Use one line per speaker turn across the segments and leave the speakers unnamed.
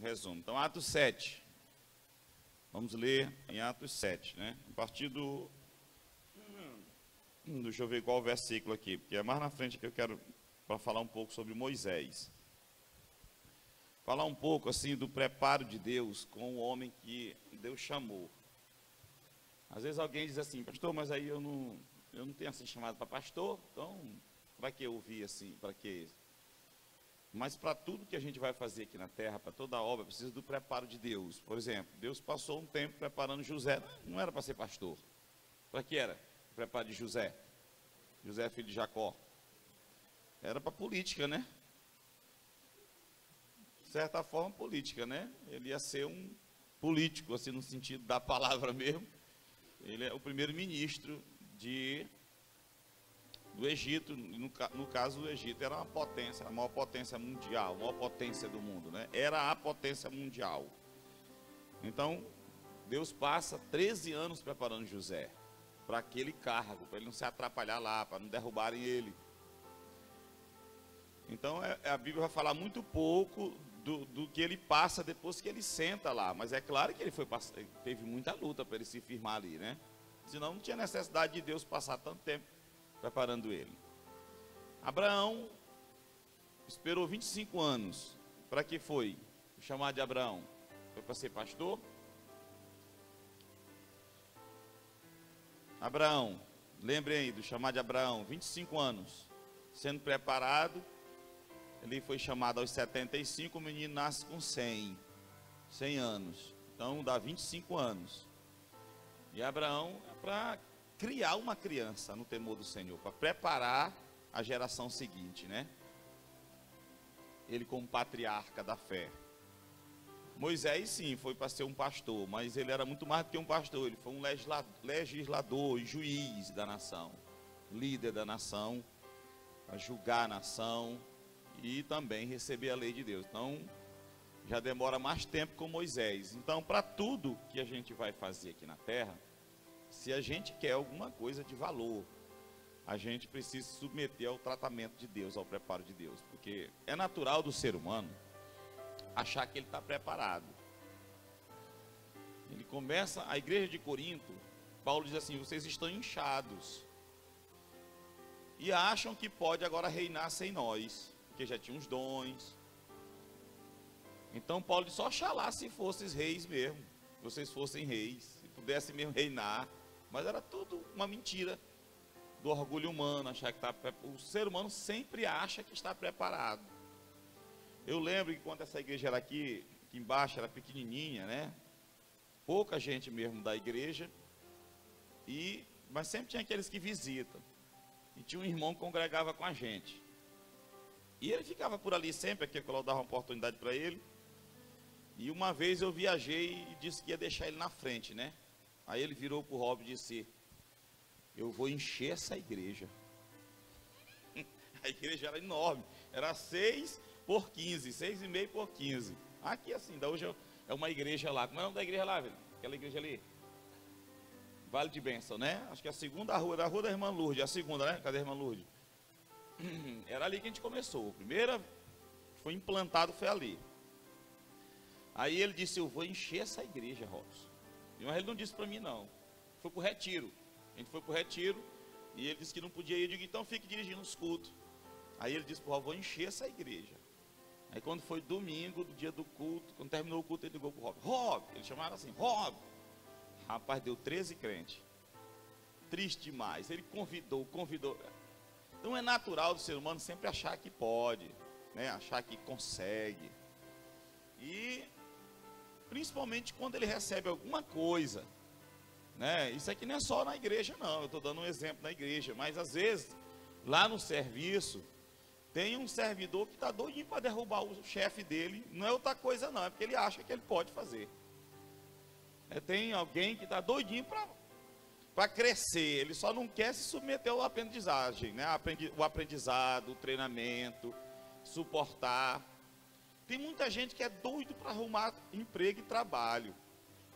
resumo. Então, Atos 7. Vamos ler em Atos 7, né? A partir do... Deixa eu ver qual o versículo aqui, porque é mais na frente que eu quero para falar um pouco sobre Moisés. Falar um pouco, assim, do preparo de Deus com o homem que Deus chamou. Às vezes alguém diz assim, pastor, mas aí eu não tenho assim chamado para pastor, então, para que eu ouvir assim, para que... Mas para tudo que a gente vai fazer aqui na terra, para toda a obra, precisa do preparo de Deus. Por exemplo, Deus passou um tempo preparando José, não era para ser pastor. Para que era o preparo de José? José, filho de Jacó. Era para política, né? De certa forma, política, né? Ele ia ser um político, assim, no sentido da palavra mesmo. Ele é o primeiro-ministro do Egito. No caso, o Egito era uma potência, a maior potência mundial, a maior potência do mundo, né? Era a potência mundial. Então, Deus passa 13 anos preparando José para aquele cargo, para ele não se atrapalhar lá, para não derrubarem ele. Então, a Bíblia vai falar muito pouco do que ele passa depois que ele senta lá. Mas é claro que ele teve muita luta para ele se firmar ali, né? Senão não tinha necessidade de Deus passar tanto tempo preparando ele. Abraão esperou 25 anos. Para que foi o chamado de Abraão? Foi para ser pastor? Abraão, lembrem aí do chamado de Abraão, 25 anos, sendo preparado. Ele foi chamado aos 75, o menino nasce com 100 anos. Então dá 25 anos. E Abraão é para criar uma criança no temor do Senhor, para preparar a geração seguinte, né? Ele como patriarca da fé. Moisés sim, foi para ser um pastor, mas ele era muito mais do que um pastor, ele foi um legislador e juiz da nação, líder da nação, a julgar a nação e também receber a lei de Deus. Então, já demora mais tempo com Moisés. Então, para tudo que a gente vai fazer aqui na terra, se a gente quer alguma coisa de valor, a gente precisa se submeter ao tratamento de Deus, ao preparo de Deus, porque é natural do ser humano achar que ele está preparado. Ele começa, a igreja de Corinto, Paulo diz assim, vocês estão inchados e acham que pode agora reinar sem nós, porque já tinha uns dons. Então Paulo diz, só oxalá se fosseis reis mesmo, vocês fossem reis, se pudessem mesmo reinar. Mas era tudo uma mentira do orgulho humano, achar que está preparado. O ser humano sempre acha que está preparado. Eu lembro que quando essa igreja era aqui embaixo, era pequenininha, né? Pouca gente mesmo da igreja, mas sempre tinha aqueles que visitam. E tinha um irmão que congregava com a gente. E ele ficava por ali sempre, aqui eu dava uma oportunidade para ele. E uma vez eu viajei e disse que ia deixar ele na frente, né? Aí ele virou para o Rob e disse, eu vou encher essa igreja. A igreja era enorme, era 6 por 15, 6,5 por 15. Aqui assim, da hoje é uma igreja lá. Como é o nome da igreja lá, velho? Aquela igreja ali? Vale de Bênção, né? Acho que é a segunda rua, da rua da irmã Lourdes, a segunda, né? Cadê a irmã Lourdes? Era ali que a gente começou. A primeira foi implantado, foi ali. Aí ele disse, eu vou encher essa igreja, Robson. Mas ele não disse para mim não. Foi para o retiro. A gente foi para o retiro e ele disse que não podia ir. Eu digo, então fique dirigindo os cultos. Aí ele disse, vou encher essa igreja. Aí quando foi domingo, do dia do culto, quando terminou o culto, ele ligou para o Rob. Eles chamaram assim, Rob. Rapaz, deu 13 crentes. Triste demais. Ele convidou. Então é natural do ser humano sempre achar que pode, né? Achar que consegue. E principalmente quando ele recebe alguma coisa, né? Isso aqui não é só na igreja não, eu estou dando um exemplo na igreja, mas às vezes, lá no serviço, tem um servidor que está doidinho para derrubar o chefe dele, não é outra coisa não, é porque ele acha que ele pode fazer. Tem alguém que está doidinho para crescer, ele só não quer se submeter à aprendizagem, né? O aprendizado, o treinamento, suportar. Tem muita gente que é doido para arrumar emprego e trabalho,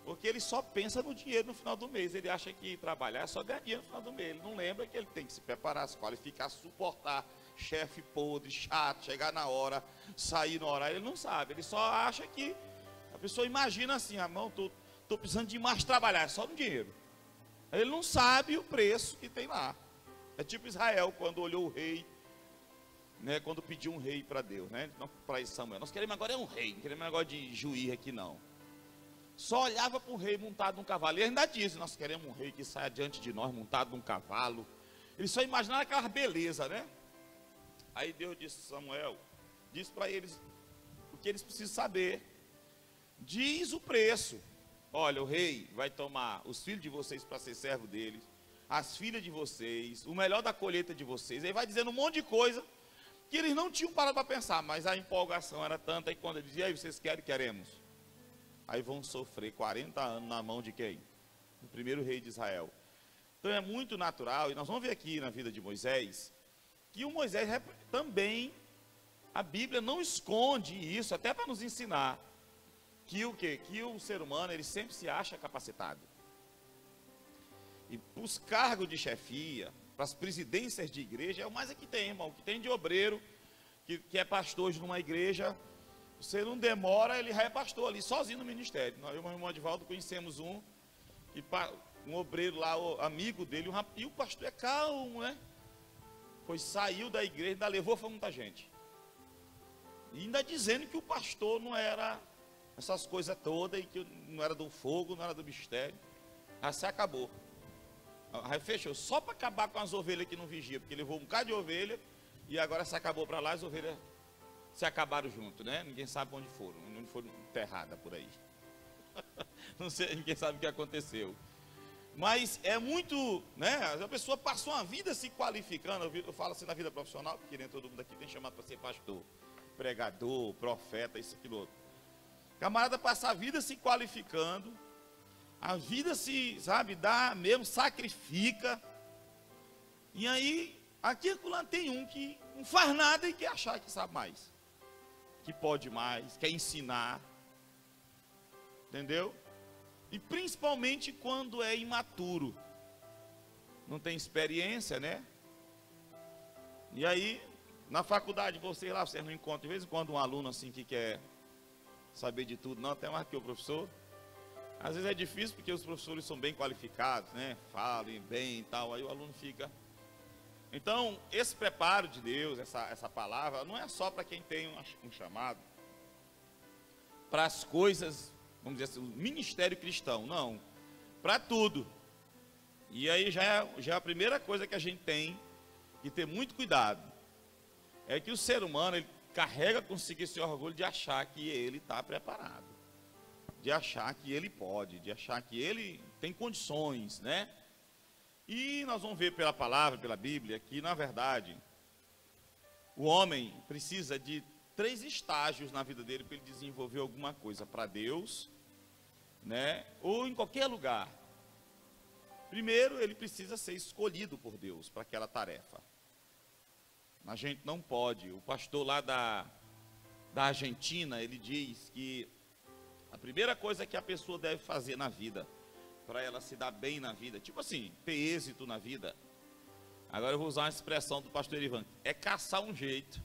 porque ele só pensa no dinheiro no final do mês. Ele acha que trabalhar é só ganhar dinheiro no final do mês. Ele não lembra que ele tem que se preparar, se qualificar, suportar chefe podre, chato, chegar na hora, sair no horário. Ele não sabe, ele só acha que A pessoa imagina assim, estou precisando de mais trabalhar, é só no dinheiro. Ele não sabe o preço que tem lá. É tipo Israel, quando olhou o rei, né, quando pediu um rei para Deus, né, para Samuel. Nós queremos agora um rei, não queremos agora de juiz aqui não. Só olhava para o rei montado num cavalo. E ainda disse, nós queremos um rei que saia diante de nós montado num cavalo. Ele só imaginava aquela beleza, né? Aí Deus disse, Samuel, disse para eles o que eles precisam saber. Diz o preço. Olha, o rei vai tomar os filhos de vocês para ser servo deles, as filhas de vocês, o melhor da colheita de vocês. Aí vai dizendo um monte de coisa que eles não tinham parado para pensar, mas a empolgação era tanta. E quando ele dizia, aí vocês querem? Queremos. Aí vão sofrer 40 anos na mão de quem? Do primeiro rei de Israel. Então é muito natural, e nós vamos ver aqui na vida de Moisés, que o Moisés também, a Bíblia não esconde isso, até para nos ensinar, que o quê? Que o ser humano, ele sempre se acha capacitado. E para os cargos de chefia, para as presidências de igreja, é o mais que tem, irmão, que tem de obreiro, que é pastor de uma igreja. Você não demora, ele já é pastor ali, sozinho no ministério. Nós, eu e meu irmão Edivaldo, conhecemos um obreiro lá, amigo dele, e o pastor é calmo, né? Pois saiu da igreja, ainda levou para muita gente. E ainda dizendo que o pastor não era essas coisas todas, e que não era do fogo, não era do mistério. Aí se acabou. Aí fechou, só para acabar com as ovelhas que não vigiam, porque levou um bocado de ovelha, e agora se acabou para lá, as ovelhas se acabaram junto, né? Ninguém sabe onde foram enterradas por aí. Não sei, ninguém sabe o que aconteceu. Mas é muito, né? A pessoa passou uma vida se qualificando. Eu falo assim na vida profissional, porque nem todo mundo aqui tem chamado para ser pastor, pregador, profeta, isso, aquilo outro. Camarada passa a vida se qualificando, a vida se, sabe, dá mesmo, sacrifica. E aí, aqui lá tem um que não faz nada e quer achar que sabe mais, que pode mais, quer ensinar, entendeu? E principalmente quando é imaturo, não tem experiência, né? E aí, na faculdade, vocês não encontram de vez em quando um aluno assim que quer saber de tudo, não, até mais que o professor. Às vezes é difícil porque os professores são bem qualificados, né? Falem bem e tal, aí o aluno fica. Então, esse preparo de Deus, essa palavra, não é só para quem tem um chamado, para as coisas, vamos dizer assim, o ministério cristão, não, para tudo. E aí já é a primeira coisa que a gente tem que ter muito cuidado, é que o ser humano, ele carrega consigo esse orgulho de achar que ele está preparado, de achar que ele pode, de achar que ele tem condições, né? E nós vamos ver pela palavra, pela Bíblia, que na verdade o homem precisa de 3 estágios na vida dele para ele desenvolver alguma coisa para Deus, né? Ou em qualquer lugar. Primeiro, ele precisa ser escolhido por Deus para aquela tarefa. A gente não pode. O pastor lá da Argentina, ele diz que a primeira coisa que a pessoa deve fazer na vida, para ela se dar bem na vida, tipo assim, ter êxito na vida. Agora eu vou usar uma expressão do pastor Erivan, é caçar um jeito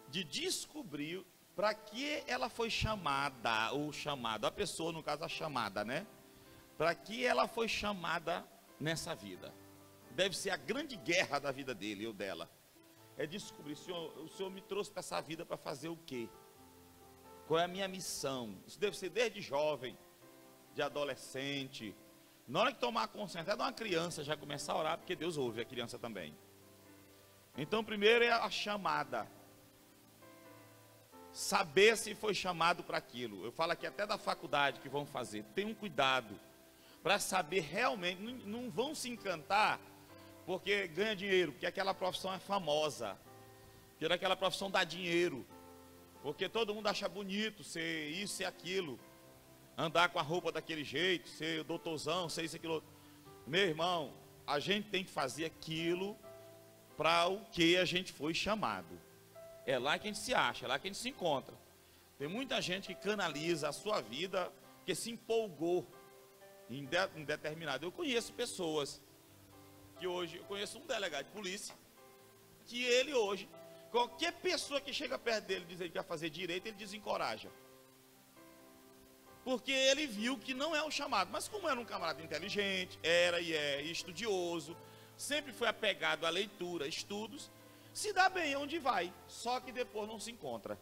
de descobrir para que ela foi chamada, ou chamado, a pessoa, no caso, a chamada, né? Para que ela foi chamada nessa vida. Deve ser a grande guerra da vida dele ou dela. É descobrir, o Senhor me trouxe para essa vida para fazer o quê? Qual é a minha missão? Isso deve ser desde jovem, de adolescente. Na hora que tomar consciência, até de uma criança já começar a orar, porque Deus ouve a criança também. Então, primeiro é a chamada. Saber se foi chamado para aquilo. Eu falo aqui até da faculdade que vão fazer. Tenham cuidado para saber realmente. Não vão se encantar porque ganha dinheiro, porque aquela profissão é famosa, porque aquela profissão dá dinheiro, porque todo mundo acha bonito ser isso e aquilo, andar com a roupa daquele jeito, ser doutorzão, ser isso e aquilo. Meu irmão, a gente tem que fazer aquilo para o que a gente foi chamado. É lá que a gente se acha, é lá que a gente se encontra. Tem muita gente que canaliza a sua vida porque se empolgou em determinado. Eu conheço pessoas que hoje, eu conheço um delegado de polícia, que ele hoje, qualquer pessoa que chega perto dele e diz que vai fazer direito, ele desencoraja. porque ele viu que não é o chamado. Mas como era um camarada inteligente, era e é estudioso, sempre foi apegado à leitura, estudos, se dá bem onde vai, só que depois não se encontra.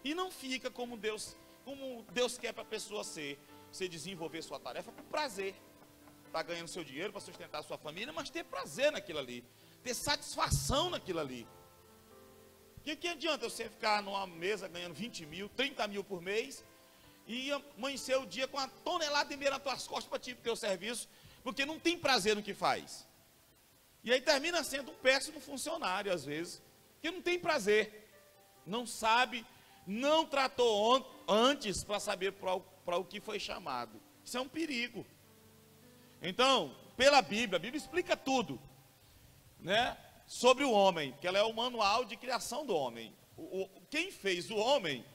E não fica como Deus quer para a pessoa ser. Você desenvolver sua tarefa por prazer. Está ganhando seu dinheiro para sustentar a sua família, mas ter prazer naquilo ali. Ter satisfação naquilo ali. Que adianta você ficar numa mesa ganhando 20 mil, 30 mil por mês e amanhecer o dia com uma tonelada de dinheiro nas tuas costas para te ter o serviço, porque não tem prazer no que faz. E aí termina sendo um péssimo funcionário às vezes, que não tem prazer, não sabe, não tratou antes para saber para o que foi chamado. Isso é um perigo. Então, pela Bíblia, a Bíblia explica tudo, né, sobre o homem, que ela é o manual de criação do homem. Quem fez o homem,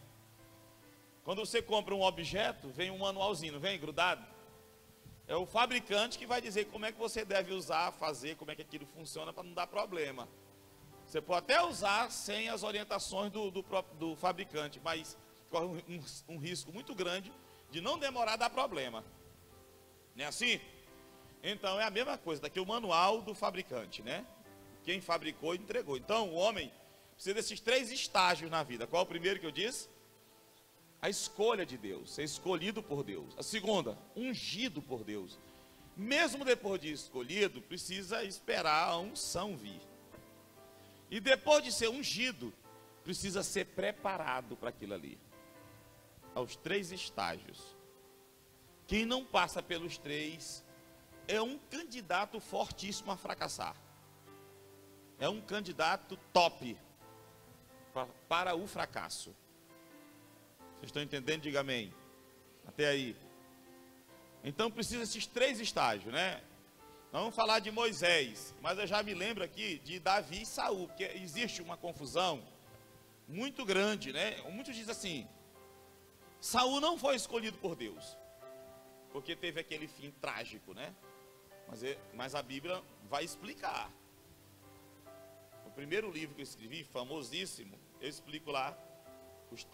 quando você compra um objeto, vem um manualzinho, não vem grudado? É o fabricante que vai dizer como é que você deve usar, fazer, como é que aquilo funciona para não dar problema. Você pode até usar sem as orientações do fabricante, mas corre um risco muito grande de não demorar a dar problema. Não é assim? Então é a mesma coisa, daqui o manual do fabricante, né? Quem fabricou e entregou. Então o homem precisa desses 3 estágios na vida. Qual é o primeiro que eu disse? A escolha de Deus, ser escolhido por Deus. A segunda, ungido por Deus. Mesmo depois de escolhido, precisa esperar a unção vir. E depois de ser ungido, precisa ser preparado para aquilo ali. Aos 3 estágios. Quem não passa pelos 3 é um candidato fortíssimo a fracassar. É um candidato top para o fracasso. Vocês estão entendendo? Diga amém. Até aí. Então precisa esses 3 estágios, né? Nós vamos falar de Moisés, mas eu já me lembro aqui de Davi e Saul, porque existe uma confusão muito grande, né? Muitos dizem assim: Saul não foi escolhido por Deus, porque teve aquele fim trágico, né? Mas a Bíblia vai explicar. O primeiro livro que eu escrevi, famosíssimo, eu explico lá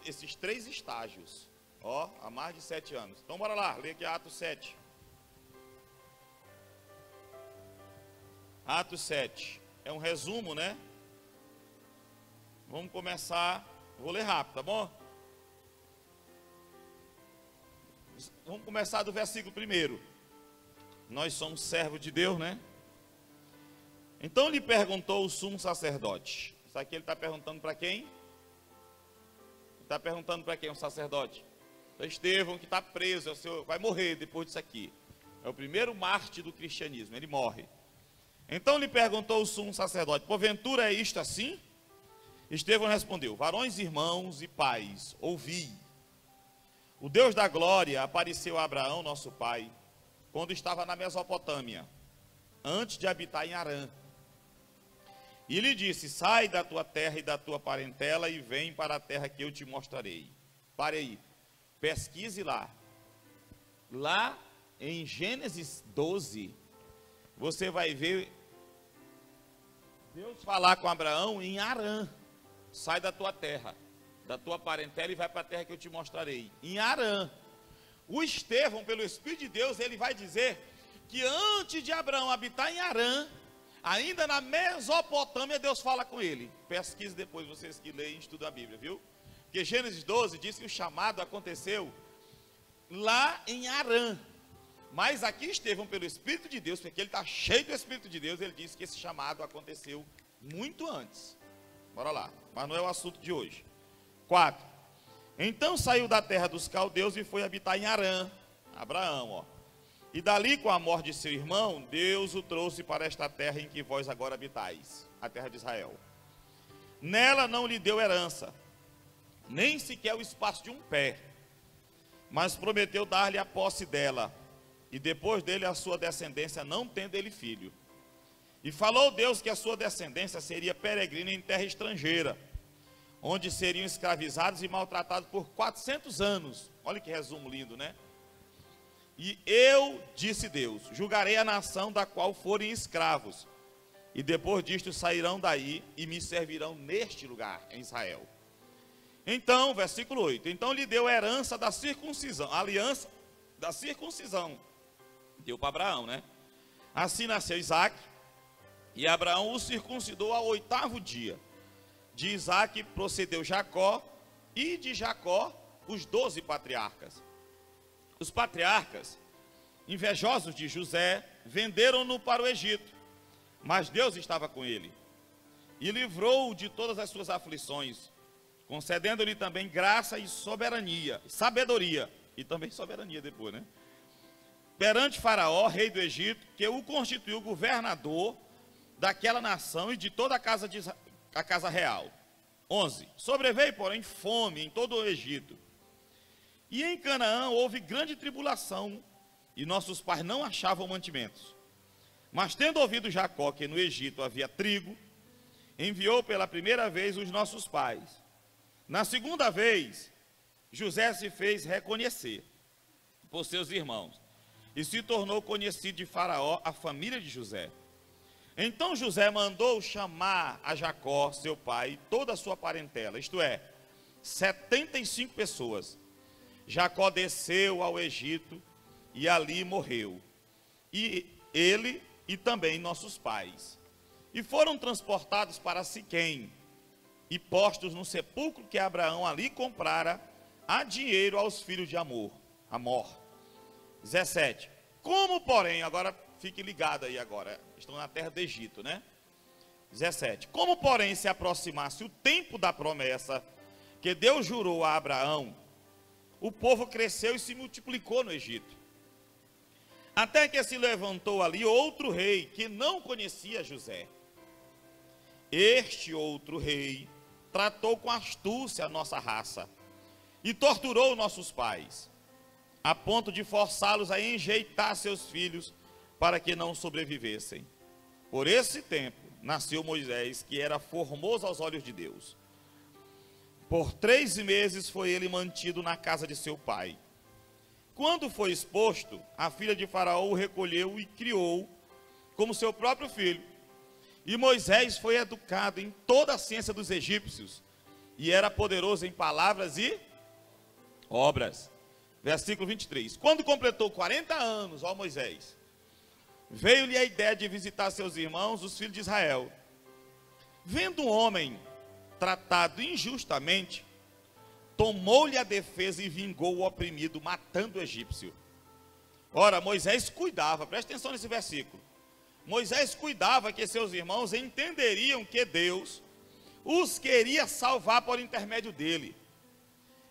esses 3 estágios, ó, há mais de 7 anos. Então bora lá, lê aqui Atos 7. Atos 7, é um resumo, né? Vamos começar, vou ler rápido, tá bom? Vamos começar do versículo 1. Nós somos servos de Deus, né? Então lhe perguntou o sumo sacerdote. Isso aqui ele está perguntando para quem? Está perguntando para quem? O sacerdote? Para Estevão, que está preso, vai morrer depois disso aqui. É o primeiro mártir do cristianismo, ele morre. Então lhe perguntou o sumo sacerdote: porventura é isto assim? Estevão respondeu: varões, irmãos e pais, ouvi. O Deus da glória apareceu a Abraão, nosso pai, quando estava na Mesopotâmia, antes de habitar em Harã. E lhe disse: sai da tua terra e da tua parentela e vem para a terra que eu te mostrarei. Pare aí, pesquise lá. Lá em Gênesis 12, você vai ver Deus falar com Abraão em Harã. Sai da tua terra, da tua parentela e vai para a terra que eu te mostrarei. Em Harã. O Estevão, pelo Espírito de Deus, ele vai dizer que antes de Abraão habitar em Harã, ainda na Mesopotâmia, Deus fala com ele. Pesquise depois, vocês que leem e estudam a Bíblia, viu? Porque Gênesis 12 diz que o chamado aconteceu lá em Harã. Mas aqui Estevão, pelo Espírito de Deus, porque ele está cheio do Espírito de Deus, ele diz que esse chamado aconteceu muito antes. Bora lá, mas não é o assunto de hoje. 4. Então saiu da terra dos caldeus e foi habitar em Harã. Abraão, ó. E dali, com a morte de seu irmão, Deus o trouxe para esta terra em que vós agora habitais, a terra de Israel. Nela não lhe deu herança, nem sequer o espaço de um pé, mas prometeu dar-lhe a posse dela, e depois dele a sua descendência, não tendo ele filho. E falou Deus que a sua descendência seria peregrina em terra estrangeira, onde seriam escravizados e maltratados por 400 anos. Olha que resumo lindo, né? E eu, disse Deus, julgarei a nação da qual forem escravos, e depois disto sairão daí e me servirão neste lugar, em Israel. Então, versículo 8, então lhe deu a herança da circuncisão, a aliança da circuncisão. Deu para Abraão, né? Assim nasceu Isaque, e Abraão o circuncidou ao 8º dia. De Isaque procedeu Jacó, e de Jacó os 12 patriarcas. Os patriarcas, invejosos de José, venderam-no para o Egito, mas Deus estava com ele, e livrou-o de todas as suas aflições, concedendo-lhe também graça e soberania, sabedoria, e também soberania depois, né? Perante Faraó, rei do Egito, que o constituiu governador daquela nação e de toda a casa real. 11. Sobreveio, porém, fome em todo o Egito. E em Canaã houve grande tribulação, e nossos pais não achavam mantimentos. Mas tendo ouvido Jacó que no Egito havia trigo, enviou pela primeira vez os nossos pais. Na segunda vez, José se fez reconhecer por seus irmãos, e se tornou conhecido de Faraó a família de José. Então José mandou chamar a Jacó, seu pai, toda a sua parentela, isto é, 75 pessoas. Jacó desceu ao Egito e ali morreu, e ele e também nossos pais. E foram transportados para Siquém e postos no sepulcro que Abraão ali comprara a dinheiro aos filhos de Amor. 17. Como, porém, agora fique ligado aí agora, estão na terra do Egito, né? 17. Como, porém, se aproximasse o tempo da promessa que Deus jurou a Abraão, o povo cresceu e se multiplicou no Egito. Até que se levantou ali outro rei que não conhecia José. Este outro rei tratou com astúcia a nossa raça e torturou nossos pais, a ponto de forçá-los a enjeitar seus filhos para que não sobrevivessem. Por esse tempo nasceu Moisés, que era formoso aos olhos de Deus. Por 3 meses foi ele mantido na casa de seu pai. Quando foi exposto, a filha de Faraó o recolheu e criou como seu próprio filho. E Moisés foi educado em toda a ciência dos egípcios, e era poderoso em palavras e obras. Versículo 23. Quando completou 40 anos, ó Moisés, veio-lhe a ideia de visitar seus irmãos, os filhos de Israel. Vendo um homem tratado injustamente, tomou-lhe a defesa e vingou o oprimido, matando o egípcio. Ora, Moisés cuidava, presta atenção nesse versículo. Moisés cuidava que seus irmãos entenderiam que Deus os queria salvar por intermédio dele.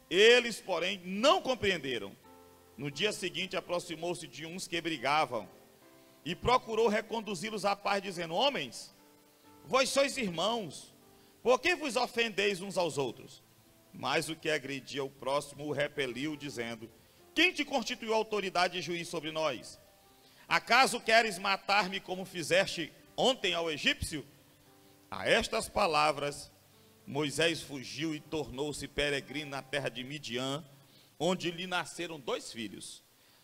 Eles, porém, não compreenderam. No dia seguinte, aproximou-se de uns que brigavam e procurou reconduzi-los à paz, dizendo: homens, vós sois irmãos, por que vos ofendeis uns aos outros? Mas o que agredia o próximo o repeliu, dizendo: quem te constituiu autoridade e juiz sobre nós? Acaso queres matar-me como fizeste ontem ao egípcio? A estas palavras, Moisés fugiu e tornou-se peregrino na terra de Midian, onde lhe nasceram 2 filhos.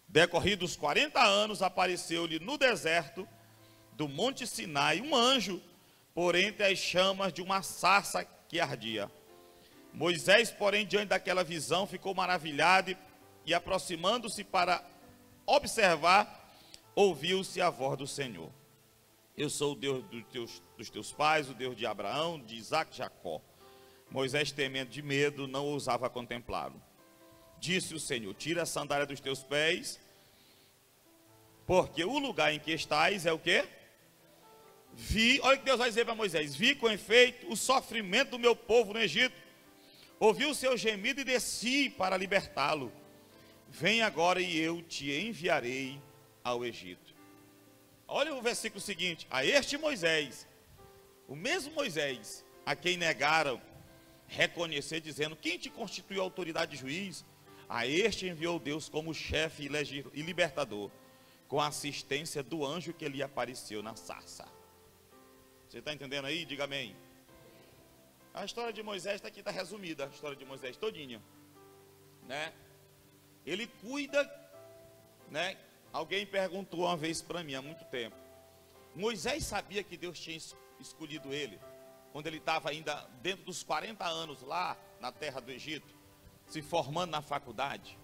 Decorridos 40 anos, apareceu-lhe no deserto do monte Sinai um anjo, por entre as chamas de uma sarça que ardia. Moisés, porém, diante daquela visão, ficou maravilhado e aproximando-se para observar, ouviu-se a voz do Senhor: eu sou o Deus dos teus pais, o Deus de Abraão, de Isaque e Jacó. Moisés, temendo de medo, não ousava contemplá-lo. Disse o Senhor: tira a sandália dos teus pés, porque o lugar em que estás é o quê? Olha o que Deus vai dizer para Moisés: vi com efeito o sofrimento do meu povo no Egito, ouvi o seu gemido e desci para libertá-lo. Vem agora e eu te enviarei ao Egito. Olha o versículo seguinte: a este Moisés, o mesmo Moisés a quem negaram reconhecer, dizendo: quem te constituiu autoridade e juiz? A este enviou Deus como chefe e libertador, com a assistência do anjo que lhe apareceu na sarça. Você está entendendo aí? Diga amém. A história de Moisés está aqui, está resumida, a história de Moisés todinha, né? Ele cuida, né? Alguém perguntou uma vez para mim, há muito tempo: Moisés sabia que Deus tinha escolhido ele? quando ele estava ainda dentro dos 40 anos lá na terra do Egito, se formando na faculdade,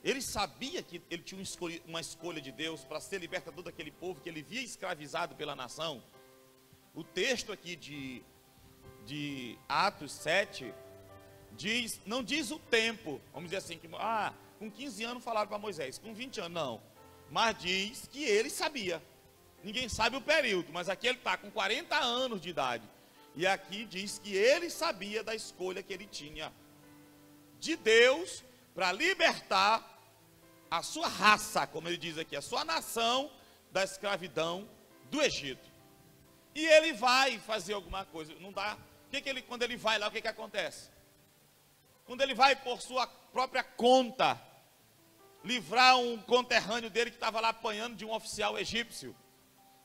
ele sabia que ele tinha uma escolha de Deus para ser libertador daquele povo que ele via escravizado pela nação. O texto aqui de Atos 7 diz, não diz o tempo, vamos dizer assim, que com 15 anos falaram para Moisés, com 20 anos não, mas diz que ele sabia. Ninguém sabe o período, mas aqui ele está com 40 anos de idade, e aqui diz que ele sabia da escolha que ele tinha de Deus para libertar a sua raça, como ele diz aqui, a sua nação da escravidão do Egito. E ele vai fazer alguma coisa, não dá. Quando ele vai lá, o que acontece? Quando ele vai por sua própria conta, livrar um conterrâneo dele que estava lá apanhando de um oficial egípcio,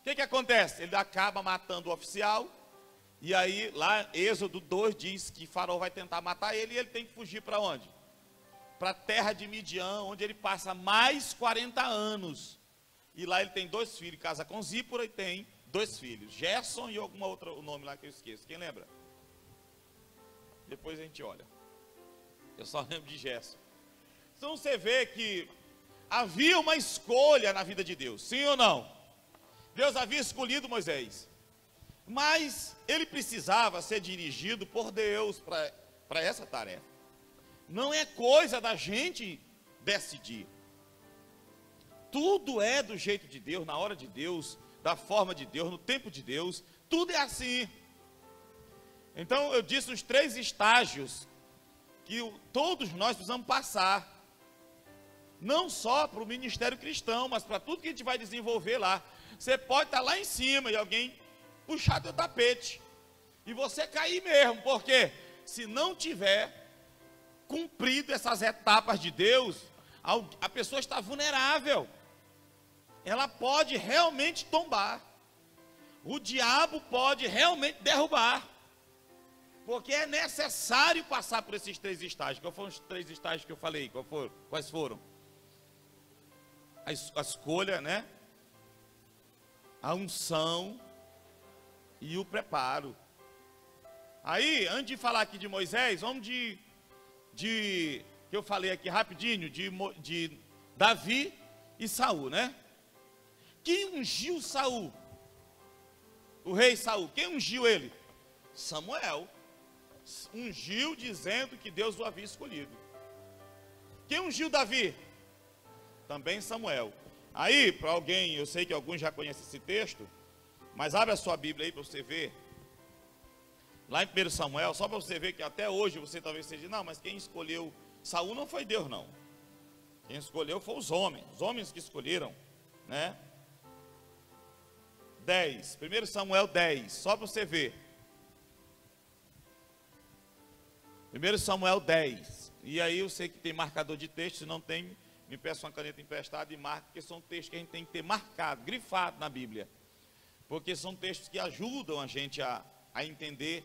o que acontece? Ele acaba matando o oficial, e aí lá, Êxodo 2 diz que Faraó vai tentar matar ele, e ele tem que fugir para onde? Para a terra de Midian, onde ele passa mais 40 anos. E lá ele tem 2 filhos, casa com Zípora e tem 2 filhos, Gerson e alguma outra, o nome lá que eu esqueço. Quem lembra? Depois a gente olha. Eu só lembro de Gerson. Então você vê que havia uma escolha na vida de Deus, sim ou não? Deus havia escolhido Moisés, mas ele precisava ser dirigido por Deus para essa tarefa. Não é coisa da gente decidir. Tudo é do jeito de Deus, na hora de Deus, da forma de Deus, no tempo de Deus. Tudo é assim. Então eu disse os 3 estágios que todos nós precisamos passar. Não só para o ministério cristão, mas para tudo que a gente vai desenvolver lá. Você pode estar lá em cima e alguém puxar teu tapete e você cair mesmo, porque se não tiver cumprido essas etapas de Deus, a pessoa está vulnerável, ela pode realmente tombar, o diabo pode realmente derrubar, porque é necessário passar por esses 3 estágios. Quais foram os 3 estágios que eu falei? Quais foram? A escolha, né? A unção e o preparo. Aí, antes de falar aqui de Moisés, vamos que eu falei aqui rapidinho, de Davi e Saul, né? Quem ungiu Saul? O rei Saul. Quem ungiu ele? Samuel. Ungiu dizendo que Deus o havia escolhido. Quem ungiu Davi? Também Samuel. Aí, para alguém, eu sei que alguns já conhecem esse texto, mas abre a sua Bíblia aí para você ver. Lá em 1 Samuel, só para você ver que até hoje você talvez seja, não, mas quem escolheu Saul não foi Deus, não. Quem escolheu foi os homens que escolheram, né? 10, 1 Samuel 10, só para você ver. 1 Samuel 10, e aí eu sei que tem marcador de texto, se não tem, me peça uma caneta emprestada e marque, porque são textos que a gente tem que ter marcado, grifado na Bíblia, porque são textos que ajudam a gente a entender,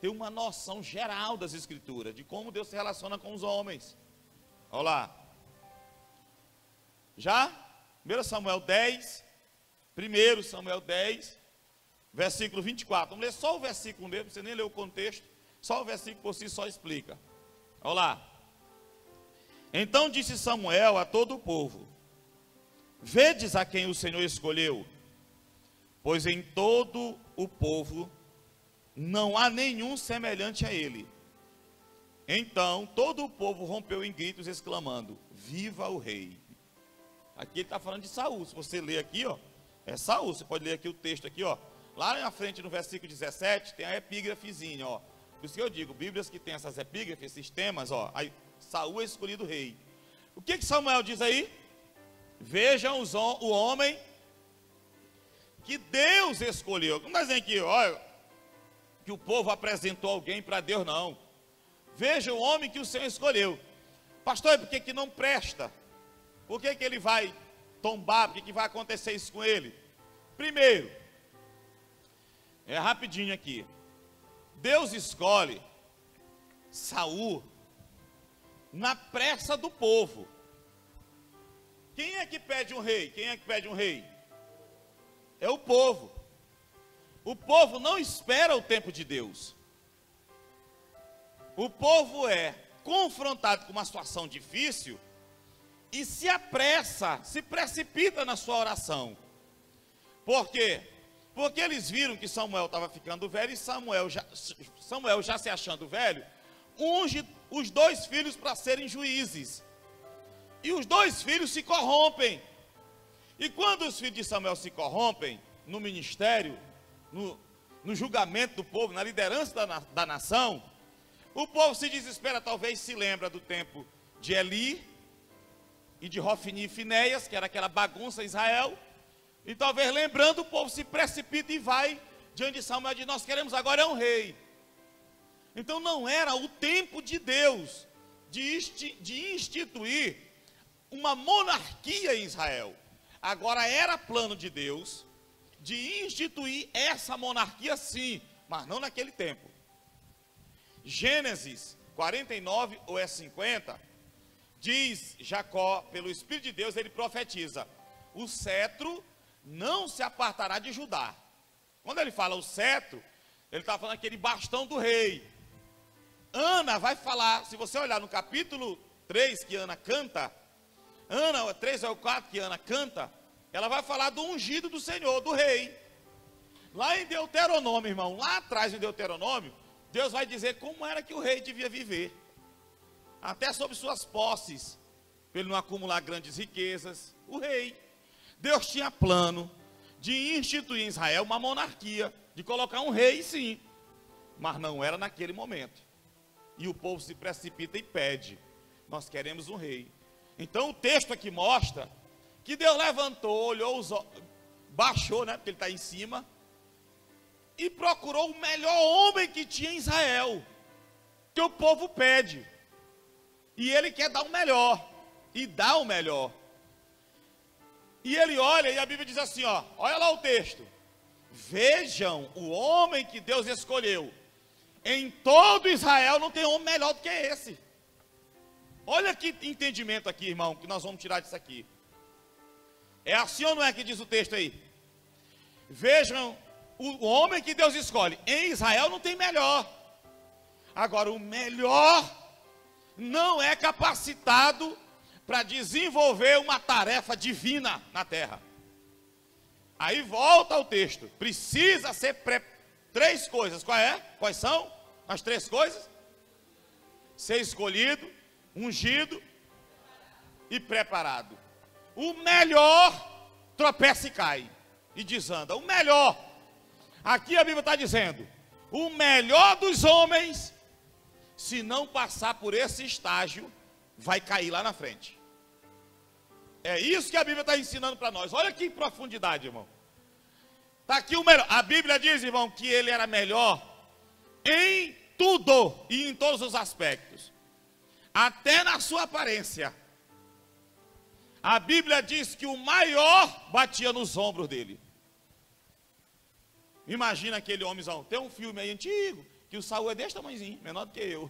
ter uma noção geral das Escrituras, de como Deus se relaciona com os homens. Olha lá, já, 1 Samuel 10, versículo 24, vamos ler só o versículo mesmo, você nem leu o contexto, só o versículo por si só explica. Olha lá. Então disse Samuel a todo o povo: vedes a quem o Senhor escolheu, pois em todo o povo não há nenhum semelhante a ele. Então todo o povo rompeu em gritos, exclamando: viva o rei. Aqui ele está falando de Saul. Se você ler aqui, ó, é Saul. Você pode ler aqui o texto aqui, ó. Lá na frente, no versículo 17, tem a epígrafezinha, ó. Por isso que eu digo, Bíblias que tem essas epígrafes, esses temas, ó. Aí, Saul é escolhido rei. O que Samuel diz aí? Vejam o homem que Deus escolheu. Não está dizendo aqui, olha, que o povo apresentou alguém para Deus, não. Veja o homem que o Senhor escolheu. Pastor, por que não presta? Por que ele vai tombar? Por que vai acontecer isso com ele? Primeiro, é rapidinho aqui. Deus escolhe Saul na pressa do povo. Quem é que pede um rei? Quem é que pede um rei? É o povo. O povo não espera o tempo de Deus. O povo é confrontado com uma situação difícil e se apressa, se precipita na sua oração. Por quê? Porque eles viram que Samuel estava ficando velho e Samuel já se achando velho, unge os 2 filhos para serem juízes. E os 2 filhos se corrompem. E quando os filhos de Samuel se corrompem, no ministério, no julgamento do povo, na liderança da nação, o povo se desespera, talvez se lembra do tempo de Eli e de Hofni e Finéias, que era aquela bagunça em Israel, e talvez lembrando, o povo se precipita e vai diante de Samuel e diz: nós queremos agora um rei. Então não era o tempo de Deus de instituir uma monarquia em Israel. Agora era plano de Deus de instituir essa monarquia sim, mas não naquele tempo. Gênesis 49 ou é 50, diz Jacó, pelo Espírito de Deus, ele profetiza: o cetro não se apartará de Judá. Quando ele fala o cetro, ele está falando aquele bastão do rei. Ana vai falar, se você olhar no capítulo 3 que Ana canta, Ana 3 ou 4 que Ana canta, ela vai falar do ungido do Senhor, do rei. Lá em Deuteronômio, irmão, lá atrás em Deuteronômio, Deus vai dizer como era que o rei devia viver. Até sobre suas posses, para ele não acumular grandes riquezas. O rei. Deus tinha plano de instituir em Israel uma monarquia, de colocar um rei sim, mas não era naquele momento. E o povo se precipita e pede: nós queremos um rei. Então o texto aqui mostra que Deus levantou, olhou baixou, né, porque ele está em cima, e procurou o melhor homem que tinha em Israel, que o povo pede, e ele quer dar o melhor, e dá o melhor. E ele olha, e a Bíblia diz assim, ó, olha lá o texto: vejam o homem que Deus escolheu, em todo Israel não tem homem melhor do que esse. Olha que entendimento aqui, irmão, que nós vamos tirar disso aqui. É assim ou não é que diz o texto aí? Vejam o homem que Deus escolhe, em Israel não tem melhor. Agora, o melhor não é capacitado para desenvolver uma tarefa divina na terra. Aí volta ao texto: precisa ser 3 coisas. Quais são as 3 coisas? Ser escolhido, ungido e preparado. O melhor tropeça e cai e desanda. O melhor, aqui a Bíblia está dizendo, o melhor dos homens, se não passar por esse estágio, vai cair lá na frente. É isso que a Bíblia está ensinando para nós. Olha que profundidade, irmão. Está aqui o melhor. A Bíblia diz, irmão, que ele era melhor em tudo e em todos os aspectos, até na sua aparência. A Bíblia diz que o maior batia nos ombros dele. Imagina aquele homenzão. Tem um filme aí antigo, que o Saul é desse tamanhozinho, menor do que eu.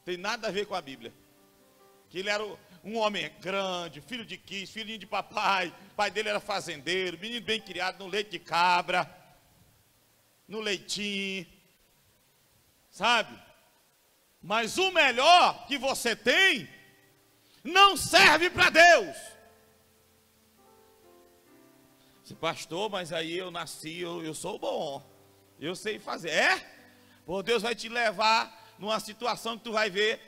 Tem nada a ver com a Bíblia. Que ele era um homem grande, filho de Quis, filhinho de papai. O pai dele era fazendeiro, menino bem criado no leite de cabra, no leitinho, sabe? Mas o melhor que você tem não serve para Deus. Se pastor, mas aí eu nasci, eu sou bom, eu sei fazer. Pô, Deus vai te levar numa situação que tu vai ver,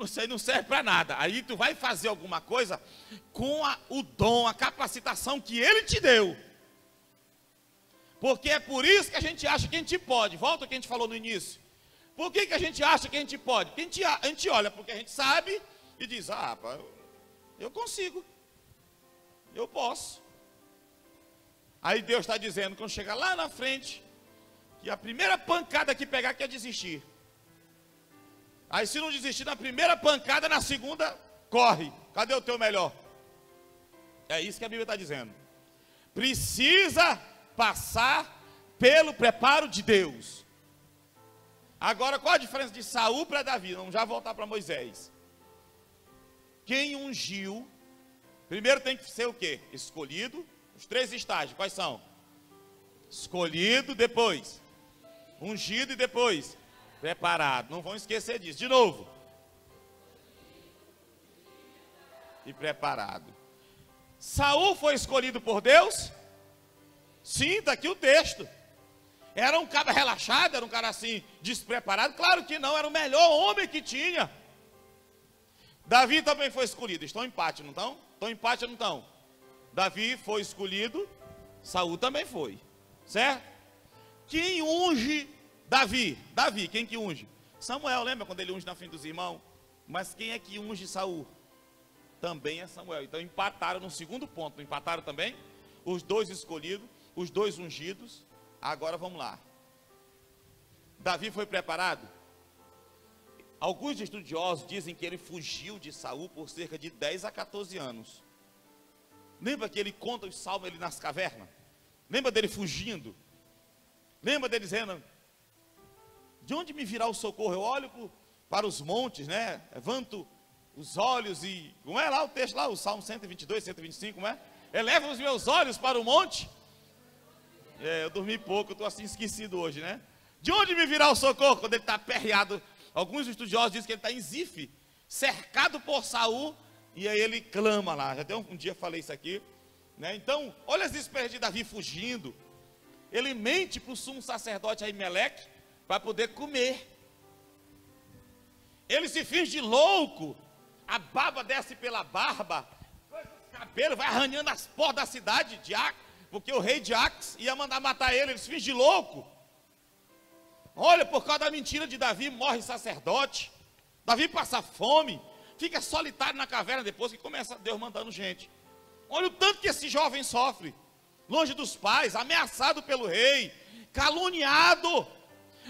isso aí não serve para nada. Aí tu vai fazer alguma coisa com o dom, a capacitação que Ele te deu. Porque é por isso que a gente acha que a gente pode. Volta ao que a gente falou no início. Por que a gente acha que a gente pode? Porque a gente olha porque a gente sabe e diz: ah, rapaz, eu consigo, eu posso. Aí Deus está dizendo, quando chegar lá na frente, que a primeira pancada que pegar quer desistir. Aí se não desistir na primeira pancada, na segunda, corre. Cadê o teu melhor? É isso que a Bíblia está dizendo. Precisa passar pelo preparo de Deus. Agora, qual a diferença de Saul para Davi? Vamos já voltar para Moisés. Quem ungiu, primeiro tem que ser o quê? Escolhido. Os 3 estágios, quais são? Escolhido, depois ungido e depois preparado. Não vão esquecer disso. De novo. E preparado. Saul foi escolhido por Deus? Sim, está aqui o texto. Era um cara relaxado, era um cara assim, despreparado? Claro que não, era o melhor homem que tinha. Davi também foi escolhido. Estão em empate, não estão? Estão em empate, não estão? Davi foi escolhido, Saul também foi. Certo? Quem unge Davi? Davi, quem que unge? Samuel, lembra quando ele unge na frente dos irmãos? Mas quem é que unge Saul? Também é Samuel. Então empataram no segundo ponto. Não empataram também? Os dois escolhidos, os dois ungidos. Agora vamos lá. Davi foi preparado? Alguns estudiosos dizem que ele fugiu de Saul por cerca de 10 a 14 anos. Lembra que ele conta os salmos ele nas cavernas? Lembra dele fugindo? Lembra dele dizendo: de onde me virá o socorro? Eu olho para os montes, né? Levanto os olhos e... Como é lá o texto lá? O Salmo 122, 125, como é? Eleva os meus olhos para o monte. Eu dormi pouco, eu estou assim esquecido hoje, né? De onde me virá o socorro? Quando ele está aperreado. Alguns estudiosos dizem que ele está em Zife, cercado por Saul, e aí ele clama lá. Já até um dia falei isso aqui, né? Então, olha as experiências de Davi fugindo. Ele mente para o sumo sacerdote Aimeleque para poder comer. Ele se finge de louco. A baba desce pela barba, o cabelo vai arranhando as portas da cidade de Ac, porque o rei de Ax ia mandar matar ele. Ele se finge de louco. Olha, por causa da mentira de Davi, morre sacerdote. Davi passa fome, fica solitário na caverna depois que começa Deus mandando gente. Olha o tanto que esse jovem sofre, longe dos pais, ameaçado pelo rei, caluniado,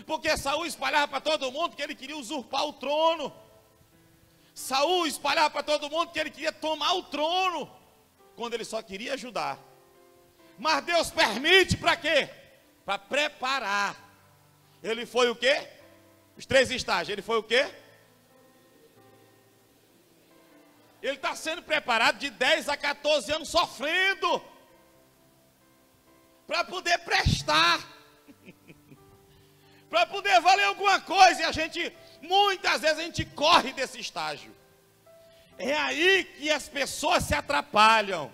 porque Saul espalhava para todo mundo que ele queria usurpar o trono. Saul espalhava para todo mundo que ele queria tomar o trono, quando ele só queria ajudar. Mas Deus permite para quê? Para preparar. Ele foi o quê? Os 3 estágios. Ele foi o quê? Ele está sendo preparado de 10 a 14 anos sofrendo, para poder prestar, para poder valer alguma coisa. E a gente, muitas vezes a gente corre desse estágio. É aí que as pessoas se atrapalham.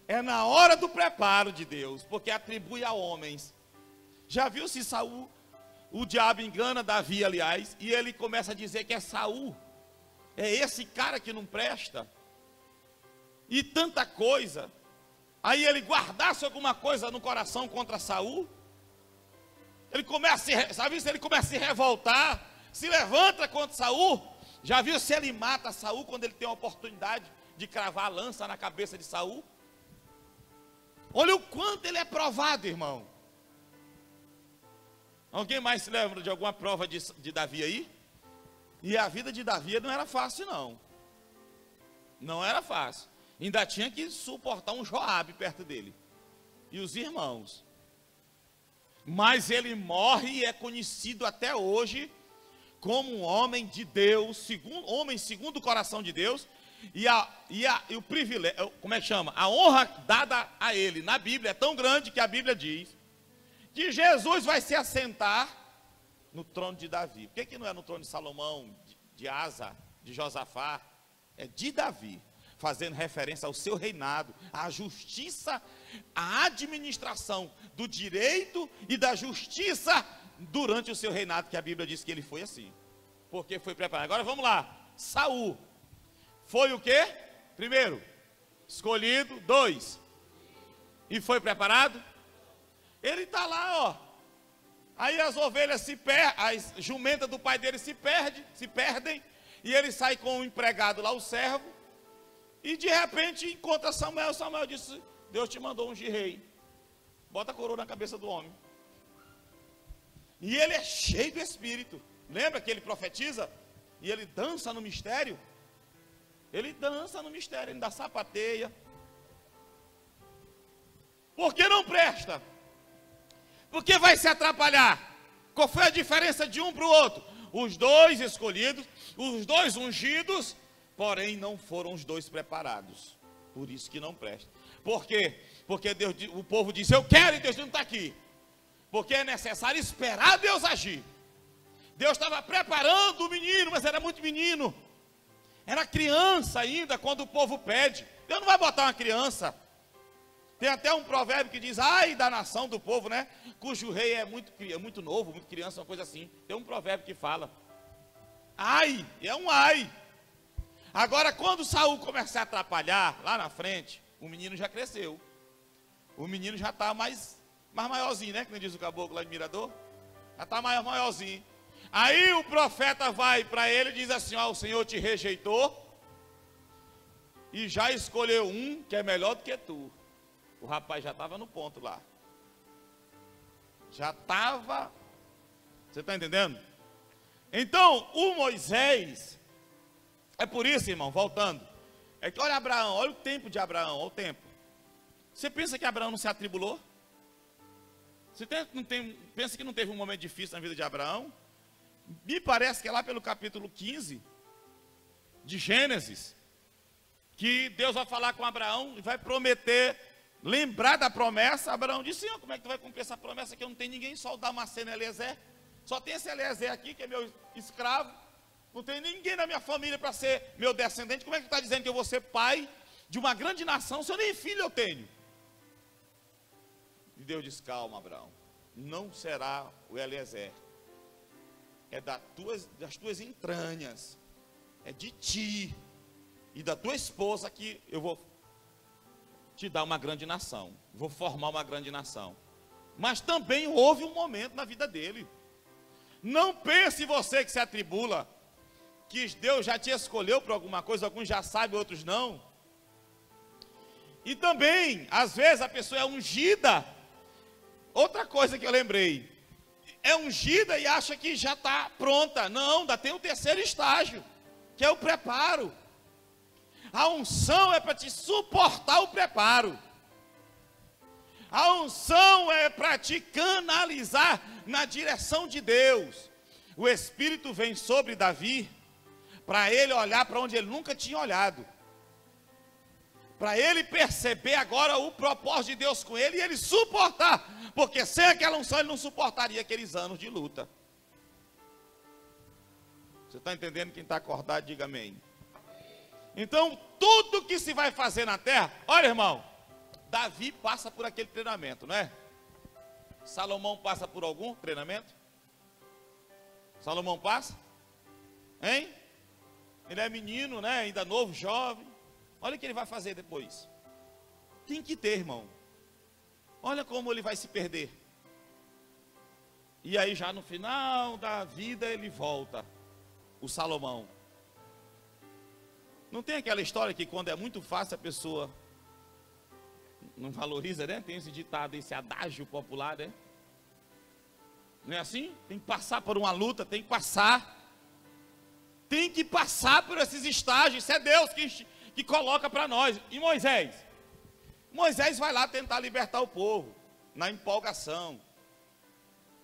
É na hora do preparo de Deus, porque atribui a homens. Já viu se Saul, o diabo engana Davi, aliás, e ele começa a dizer que é Saul, é esse cara que não presta, e tanta coisa. Aí ele guardasse alguma coisa no coração contra Saul, ele começa a se revoltar, se levanta contra Saul. Já viu se ele mata Saul quando ele tem a oportunidade de cravar a lança na cabeça de Saul? Olha o quanto ele é provado, irmão. Alguém mais se lembra de alguma prova de Davi aí? E a vida de Davi não era fácil, não. Não era fácil. Ainda tinha que suportar um Joabe perto dele. E os irmãos. Mas ele morre e é conhecido até hoje como um homem de Deus, homem segundo o coração de Deus. E o privilégio, como é que chama? A honra dada a ele na Bíblia é tão grande que a Bíblia diz que Jesus vai se assentar no trono de Davi. Por que não é no trono de Salomão, de Asa, de Josafá? É de Davi, fazendo referência ao seu reinado, à justiça, à administração do direito e da justiça durante o seu reinado, que a Bíblia diz que ele foi assim, porque foi preparado. Agora vamos lá. Saul foi o quê? Primeiro, escolhido. 2, e foi preparado. Ele está lá, ó. Aí as ovelhas se perdem, as jumentas do pai dele se perdem, e ele sai com o empregado lá, o servo, e de repente encontra Samuel. Samuel disse: Deus te mandou ungir rei, bota a coroa na cabeça do homem. E ele é cheio do Espírito. Lembra que ele profetiza? E ele dança no mistério. Ele dança no mistério, ele dá sapateia. Por que não presta? Porque vai se atrapalhar. Qual foi a diferença de um para o outro? Os 2 escolhidos, os 2 ungidos, porém não foram os 2 preparados. Por isso que não presta. Por quê? Porque Deus, o povo disse, eu quero, e Deus não está aqui. Porque é necessário esperar Deus agir. Deus estava preparando o menino, mas era muito menino. Era criança ainda quando o povo pede. Deus não vai botar uma criança. Tem até um provérbio que diz, ai da nação do povo, né? Cujo rei é muito novo, muito criança, uma coisa assim. Tem um provérbio que fala. Ai, é um ai. Agora, quando Saul começar a atrapalhar, lá na frente, o menino já cresceu. O menino já está mais maiorzinho, né? Que nem diz o caboclo lá de Mirador. Já está maiorzinho. Aí o profeta vai para ele e diz assim, ó, o Senhor te rejeitou e já escolheu um que é melhor do que tu. O rapaz já estava no ponto lá. Já estava. Você está entendendo? Então, o Moisés, é por isso, irmão, voltando. É que olha Abraão, olha o tempo de Abraão, olha o tempo. Você pensa que Abraão não se atribulou? Você pensa que não teve um momento difícil na vida de Abraão? Me parece que é lá pelo capítulo 15 de Gênesis, que Deus vai falar com Abraão e vai prometer, lembrar da promessa. Abraão disse, Senhor, como é que tu vai cumprir essa promessa que eu não tenho ninguém, só o Damasceno e Eliezer? Só tem esse Eliezer aqui, que é meu escravo. Não tem ninguém na minha família para ser meu descendente. Como é que tu está dizendo que eu vou ser pai de uma grande nação, se eu nem filho eu tenho? E Deus diz, calma, Abraão, não será o Eliezer. É das tuas entranhas, é de ti e da tua esposa que eu vou te dar uma grande nação, vou formar uma grande nação. Mas também houve um momento na vida dele. Não pense você que se atribula, que Deus já te escolheu para alguma coisa, alguns já sabem, outros não. E também, às vezes a pessoa é ungida. Outra coisa que eu lembrei, é ungida e acha que já está pronta. Não, ainda tem o terceiro estágio, que é o preparo. A unção é para te suportar o preparo. A unção é para te canalizar na direção de Deus. O Espírito vem sobre Davi, para ele olhar para onde ele nunca tinha olhado. Para ele perceber agora o propósito de Deus com ele e ele suportar. Porque sem aquela unção ele não suportaria aqueles anos de luta. Você está entendendo? Quem está acordado, diga amém. Então, tudo que se vai fazer na terra, olha irmão, Davi passa por aquele treinamento, não é? Salomão passa por algum treinamento? Salomão passa? Hein? Ele é menino, né? Ainda novo, jovem. Olha o que ele vai fazer depois. Tem que ter, irmão. Olha como ele vai se perder. E aí já no final da vida ele volta. O Salomão. Não tem aquela história que quando é muito fácil a pessoa não valoriza, né? Tem esse ditado, esse adágio popular, né? Não é assim? Tem que passar por uma luta, tem que passar. Tem que passar por esses estágios. Isso é Deus que coloca para nós. E Moisés? Moisés vai lá tentar libertar o povo, na empolgação.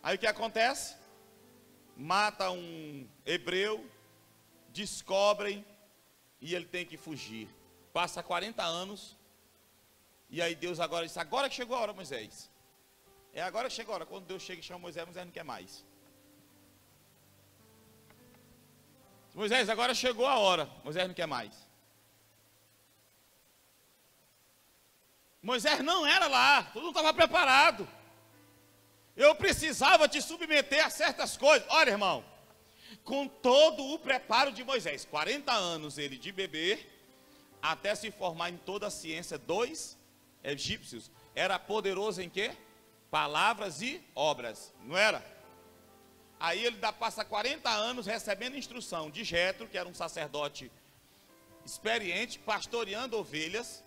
Aí o que acontece? Mata um hebreu, descobrem, e ele tem que fugir. Passa 40 anos, e aí Deus agora diz, agora que chegou a hora, Moisés. É agora que chegou a hora. Quando Deus chega e chama Moisés, Moisés não quer mais. Moisés, agora chegou a hora. Moisés não quer mais. Moisés não era lá, tudo não estava preparado. Eu precisava te submeter a certas coisas. Olha, irmão, com todo o preparo de Moisés, 40 anos ele de bebê, até se formar em toda a ciência dos egípcios, era poderoso em quê? Palavras e obras, não era? Aí ele passa 40 anos recebendo instrução de Jetro, que era um sacerdote experiente, pastoreando ovelhas,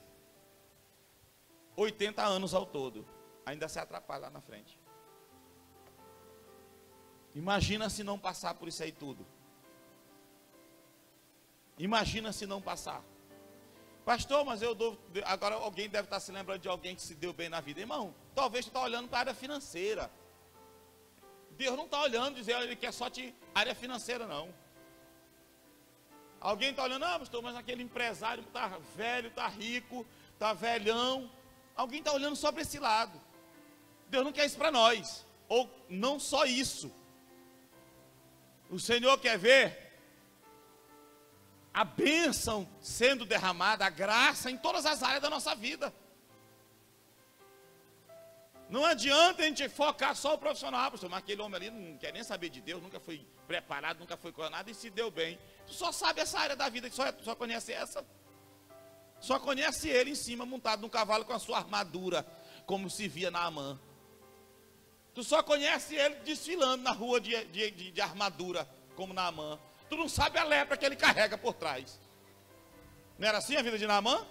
80 anos ao todo, ainda se atrapalha lá na frente. Imagina se não passar por isso aí tudo. Imagina se não passar. Pastor, mas agora alguém deve estar se lembrando de alguém que se deu bem na vida. Irmão, talvez tu está olhando para a área financeira. Deus não está olhando, dizer ele quer só área financeira, não. Alguém está olhando, pastor, mas aquele empresário está velho, está rico, está velhão, Alguém está olhando só para esse lado. Deus não quer isso para nós. Ou não só isso. O Senhor quer ver a bênção sendo derramada, a graça em todas as áreas da nossa vida. Não adianta a gente focar só o profissional, pastor, mas aquele homem ali não quer nem saber de Deus, nunca foi preparado, nunca foi coronado e se deu bem. Tu só sabe essa área da vida, só conhece essa. Só conhece ele em cima, montado num cavalo com a sua armadura, como se via Naamã. Tu só conhece ele desfilando na rua de armadura, como Naamã. Tu não sabe a lepra que ele carrega por trás. Não era assim a vida de Naamã?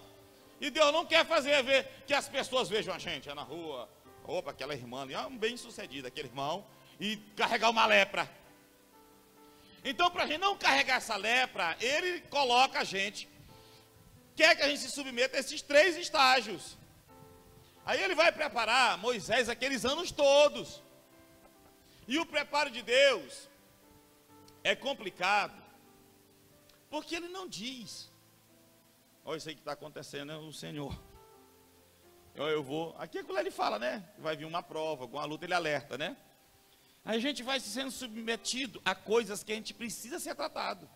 E Deus não quer ver que as pessoas vejam a gente na rua. Opa, aquela irmã ali, um bem sucedido, aquele irmão, e carregar uma lepra. Então, para a gente não carregar essa lepra, ele coloca a gente, quer que a gente se submeta a esses 3 estágios. Aí ele vai preparar Moisés aqueles anos todos. E o preparo de Deus é complicado, porque ele não diz. Olha isso aí que está acontecendo, é o Senhor. Eu vou, aqui é quando ele fala, né? Vai vir uma prova, alguma luta, ele alerta, né? Aí a gente vai sendo submetido a coisas que a gente precisa ser tratado.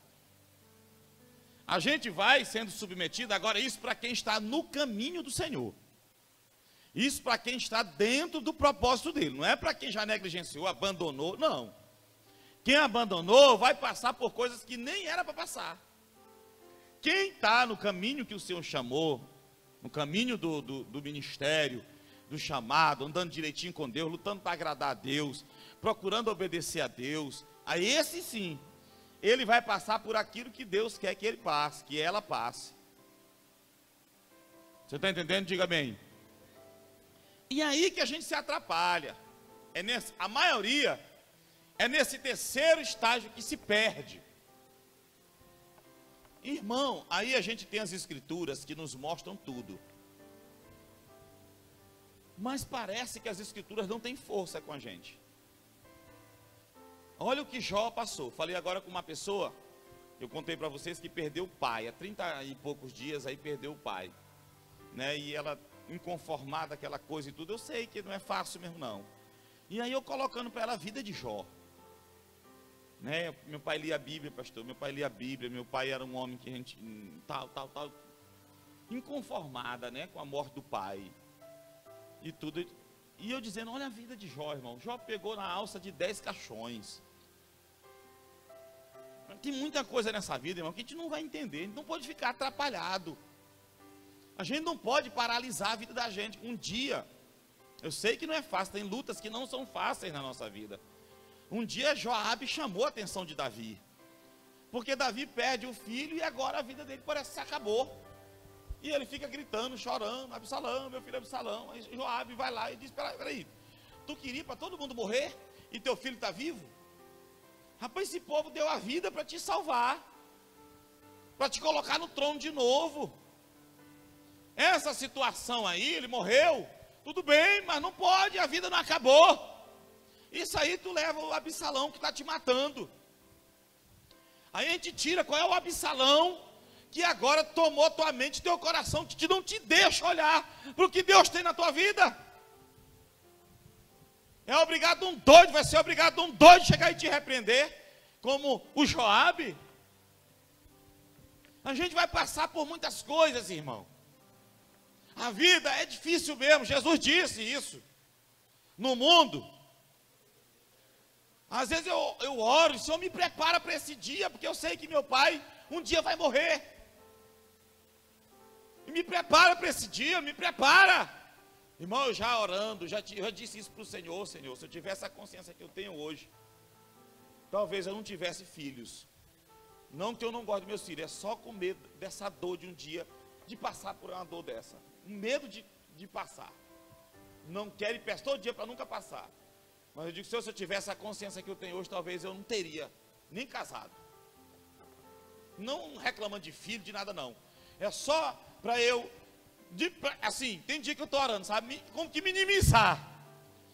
A gente vai sendo submetido, agora isso para quem está no caminho do Senhor. Isso para quem está dentro do propósito dele, não é para quem já negligenciou, abandonou, não. Quem abandonou vai passar por coisas que nem era para passar. Quem está no caminho que o Senhor chamou, no caminho do ministério, do chamado, andando direitinho com Deus, lutando para agradar a Deus, procurando obedecer a Deus, a esse sim, ele vai passar por aquilo que Deus quer que ele passe, que ela passe. Você está entendendo? Diga bem. E aí que a gente se atrapalha. A maioria é nesse terceiro estágio que se perde. Irmão, aí a gente tem as escrituras que nos mostram tudo. Mas parece que as escrituras não têm força com a gente. Olha o que Jó passou. Falei agora com uma pessoa, eu contei para vocês que perdeu o pai. Há 30 e poucos dias aí perdeu o pai. Né? E ela inconformada, aquela coisa e tudo. Eu sei que não é fácil mesmo não. E aí eu colocando para ela a vida de Jó. Né? Meu pai lia a Bíblia, pastor. Meu pai lia a Bíblia. Meu pai era um homem que a gente tal. Inconformada, né? Com a morte do pai. E tudo. E eu dizendo, olha a vida de Jó, irmão. Jó pegou na alça de 10 caixões. Tem muita coisa nessa vida, irmão, que a gente não vai entender. A gente não pode ficar atrapalhado. A gente não pode paralisar a vida da gente. Um dia, eu sei que não é fácil, tem lutas que não são fáceis na nossa vida. Um dia Joabe chamou a atenção de Davi. Porque Davi perde o filho e agora a vida dele parece que se acabou. E ele fica gritando, chorando, Absalão, meu filho Absalão. Aí Joabe vai lá e diz, peraí, tu queria para todo mundo morrer e teu filho está vivo? Rapaz, esse povo deu a vida para te salvar, para te colocar no trono de novo. Essa situação aí, ele morreu, tudo bem, mas não pode, a vida não acabou. Isso aí tu leva o Absalão que está te matando. Aí a gente tira qual é o Absalão que agora tomou tua mente, teu coração, que não te deixa olhar para o que Deus tem na tua vida. É obrigado um doido, vai ser obrigado um doido chegar e te repreender, como o Joabe. A gente vai passar por muitas coisas, irmão. A vida é difícil mesmo, Jesus disse isso. No mundo, às vezes eu oro, o Senhor me prepara para esse dia, porque eu sei que meu pai um dia vai morrer. E me prepara para esse dia, me prepara. Irmão, eu já orando, já disse isso para o Senhor, se eu tivesse a consciência que eu tenho hoje, talvez eu não tivesse filhos. Não que eu não gosto dos meus filhos, é só com medo dessa dor de um dia, de passar por uma dor dessa. Um medo de passar. Não quero ir peço todo dia para nunca passar. Mas eu digo, se eu tivesse a consciência que eu tenho hoje, talvez eu não teria nem casado. Não reclamando de filho, de nada não. É só para eu... assim, tem dia que eu estou orando, sabe, como que minimizar,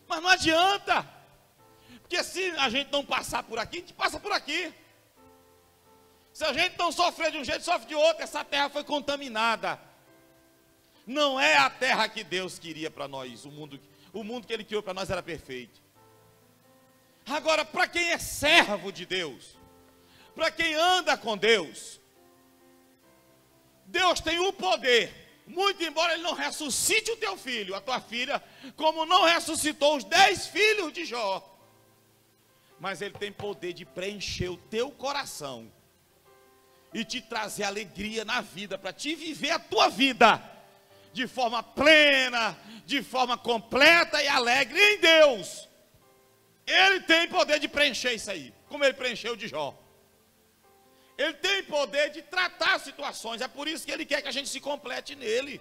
mas não adianta, porque se a gente não passar por aqui, a gente passa por aqui. Se a gente não sofrer de um jeito, sofre de outro. Essa terra foi contaminada, Não é a terra que Deus queria para nós. O mundo que Ele criou para nós era perfeito. Agora, para quem é servo de Deus, para quem anda com Deus, Deus tem o poder, muito embora Ele não ressuscite o teu filho, a tua filha, como não ressuscitou os 10 filhos de Jó, mas Ele tem poder de preencher o teu coração e te trazer alegria na vida, para te viver a tua vida de forma plena, de forma completa e alegre em Deus. Ele tem poder de preencher isso aí, como Ele preencheu de Jó. Ele tem poder de tratar situações, é por isso que Ele quer que a gente se complete nele.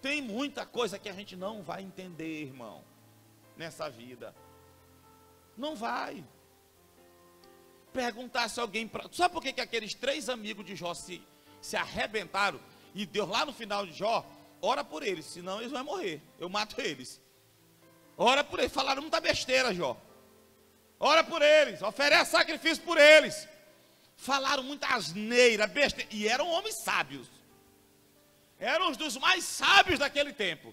Tem muita coisa que a gente não vai entender, irmão, nessa vida. Não vai. Perguntar se alguém... Sabe por que aqueles 3 amigos de Jó se arrebentaram? E Deus lá no final de Jó, ora por eles, senão eles vão morrer, eu mato eles. Ora por eles, falaram muita besteira, Jó. Ora por eles, oferece sacrifício por eles. Falaram muita asneira, besteira, e eram homens sábios. Eram os dos mais sábios daquele tempo.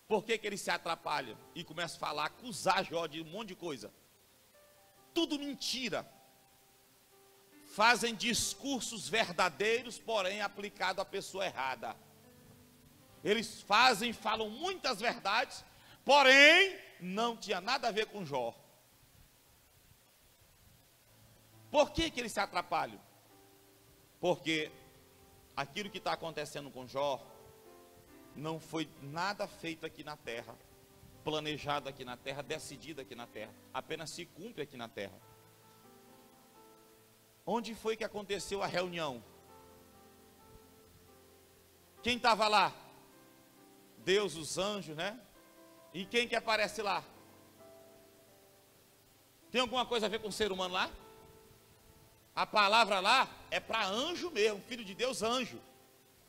Por que eles se atrapalham e começam a falar, acusar Jó de um monte de coisa? Tudo mentira. Fazem discursos verdadeiros, porém aplicado à pessoa errada. Eles falam muitas verdades, porém não tinha nada a ver com Jó. Por que eles se atrapalham? Porque aquilo que está acontecendo com Jó não foi nada feito aqui na terra, planejado aqui na terra, decidido aqui na terra, apenas se cumpre aqui na terra. Onde foi que aconteceu a reunião? Quem estava lá? Deus, os anjos, né? E quem que aparece lá? Tem alguma coisa a ver com o ser humano lá? A palavra lá é para anjo mesmo, filho de Deus, anjo.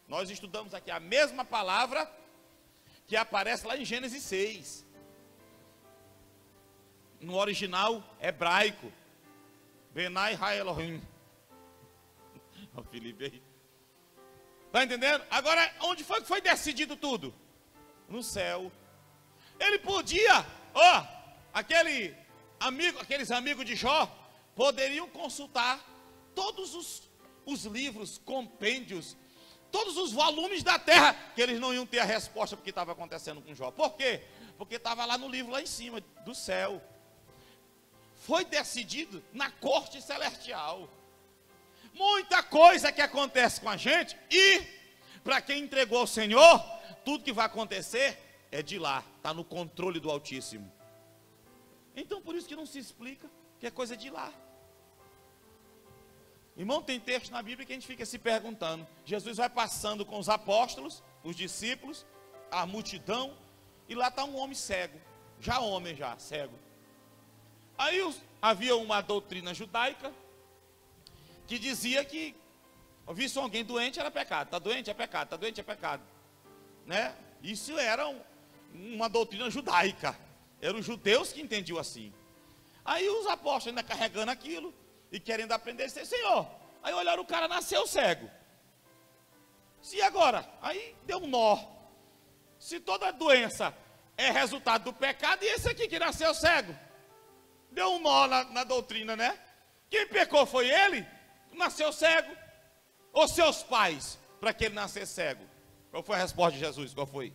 Nós estudamos aqui a mesma palavra que aparece lá em Gênesis 6. No original hebraico. Benai Ha Elohim. O Felipe aí. Está entendendo? Agora, onde foi que foi decidido tudo? No céu. Ele podia, aqueles amigos de Jó, poderiam consultar todos os livros, compêndios, todos os volumes da terra, que eles não iam ter a resposta porque estava acontecendo com Jó. Por quê? Porque estava lá no livro, lá em cima, do céu. Foi decidido na corte celestial. Muita coisa que acontece com a gente, e para quem entregou ao Senhor, tudo que vai acontecer é de lá, está no controle do Altíssimo. Então por isso que não se explica, que é coisa de lá. Irmão, tem texto na Bíblia que a gente fica se perguntando. Jesus vai passando com os apóstolos, os discípulos, a multidão, e lá está um homem cego, cego. Aí havia uma doutrina judaica que dizia que visse alguém doente era pecado, está doente é pecado, está doente é pecado, né? Isso era uma doutrina judaica, eram os judeus que entendiam assim. Aí os apóstolos ainda carregando aquilo e querendo aprender, disseram, Senhor, aí olharam, o cara nasceu cego. Se agora, aí deu um nó. Se toda doença é resultado do pecado, e esse aqui que nasceu cego? Deu um nó na doutrina, né? Quem pecou foi ele, nasceu cego, ou seus pais, para que ele nascesse cego? Qual foi a resposta de Jesus? Qual foi?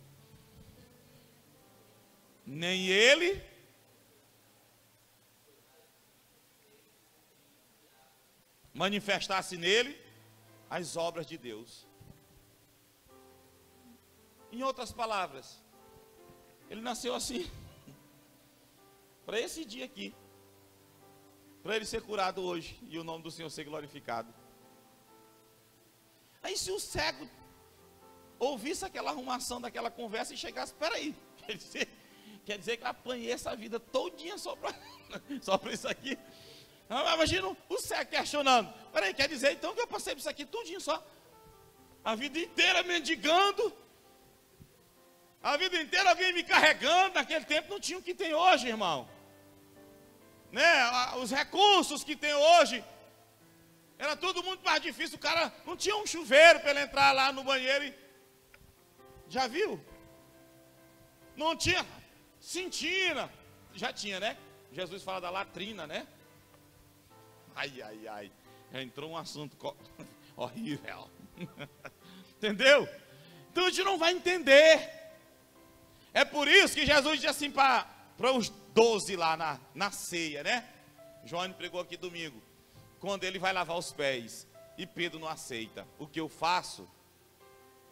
Nem ele, manifestasse nele as obras de Deus. Em outras palavras, ele nasceu assim, para esse dia aqui, para ele ser curado hoje e o nome do Senhor ser glorificado. Aí se o cego ouvisse aquela arrumação daquela conversa e chegasse, espera aí, quer dizer que eu apanhei essa vida todinha só para isso aqui. Imagina o cego questionando, espera aí, quer dizer então que eu passei por isso aqui tudinho só, a vida inteira mendigando, a vida inteira alguém me carregando. Naquele tempo não tinha o que tem hoje, irmão, né? Os recursos que tem hoje, Era tudo muito mais difícil. O cara não tinha um chuveiro para ele entrar lá no banheiro. Já viu? Não tinha sentina. Já tinha, né? Jesus fala da latrina, né? Ai, ai, ai. Já entrou um assunto horrível. Entendeu? Então a gente não vai entender. É por isso que Jesus disse assim para os 12 lá na ceia, né? João pregou aqui domingo. Quando ele vai lavar os pés e Pedro não aceita o que eu faço,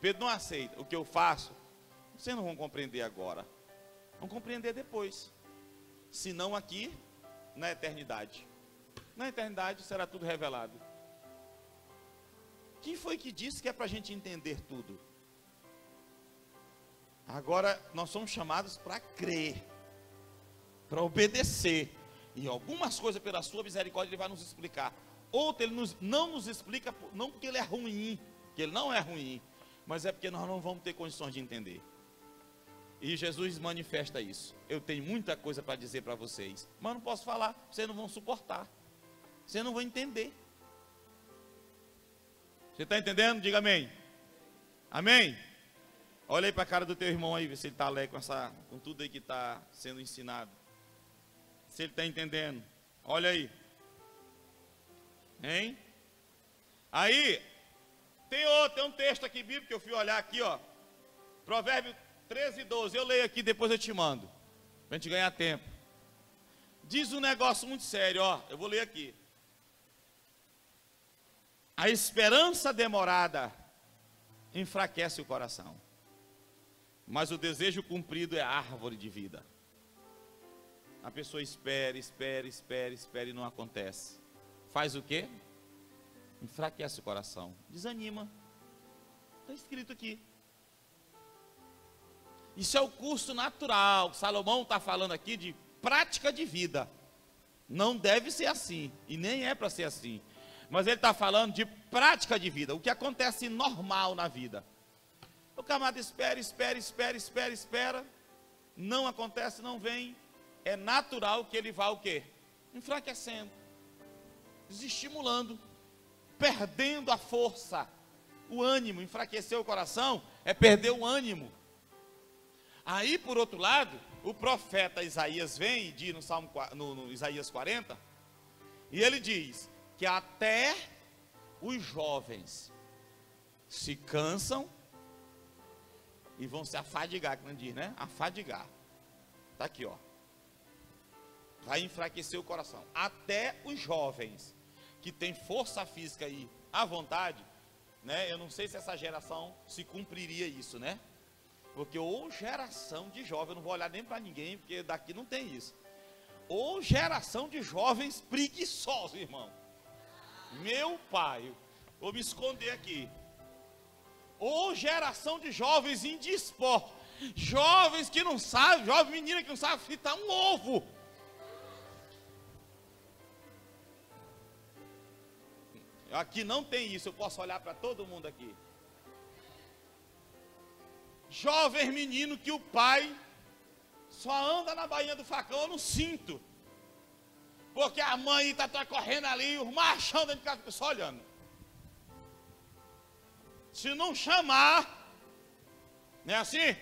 Pedro não aceita o que eu faço, vocês não vão compreender agora, vão compreender depois, se não aqui, na eternidade. Na eternidade será tudo revelado. Quem foi que disse que é para a gente entender tudo? Agora nós somos chamados para crer, para obedecer. E algumas coisas pela sua misericórdia ele vai nos explicar. Outro ele não nos explica, não porque ele é ruim, que ele não é ruim, mas é porque nós não vamos ter condições de entender. E Jesus manifesta isso. Eu tenho muita coisa para dizer para vocês, mas não posso falar, vocês não vão suportar. Vocês não vão entender. Você está entendendo? Diga amém. Amém? Olha aí para a cara do teu irmão aí, vê se ele está alegre com tudo aí que está sendo ensinado. Se ele está entendendo. Olha aí. Hein? Aí, tem um texto aqui bíblico que eu fui olhar aqui, ó. Provérbio 13, 12. Eu leio aqui, depois eu te mando. Para a gente ganhar tempo. Diz um negócio muito sério, ó. Eu vou ler aqui. A esperança demorada enfraquece o coração, mas o desejo cumprido é a árvore de vida. A pessoa espera e não acontece. Faz o quê? Enfraquece o coração, desanima. Está escrito aqui. Isso é o curso natural. Salomão está falando aqui de prática de vida. Não deve ser assim, e nem é para ser assim. Mas ele está falando de prática de vida, o que acontece normal na vida. O camarada espera, não acontece, não vem. É natural que ele vá o quê? Enfraquecendo, desestimulando, perdendo a força, o ânimo. Enfraquecer o coração é perder o ânimo. Aí, por outro lado, o profeta Isaías vem e diz no Isaías 40, e ele diz que até os jovens se cansam e vão se afadigar, que não diz, né? Afadigar. Está aqui, ó. Vai enfraquecer o coração. Até os jovens que têm força física e à vontade, né? Eu não sei se essa geração se cumpriria isso, né? Porque ou geração de jovens, eu não vou olhar nem para ninguém, porque daqui não tem isso. Ou geração de jovens preguiçosos, irmão. Meu pai, vou me esconder aqui. Ou geração de jovens indispostos. Jovens que não sabem, jovem menina que não sabe fritar um ovo. Aqui não tem isso, eu posso olhar para todo mundo aqui. Jovem menino que o pai só anda na bainha do facão no cinto. Porque a mãe está correndo ali, os machão dentro de casa, só olhando. Se não chamar, não é assim?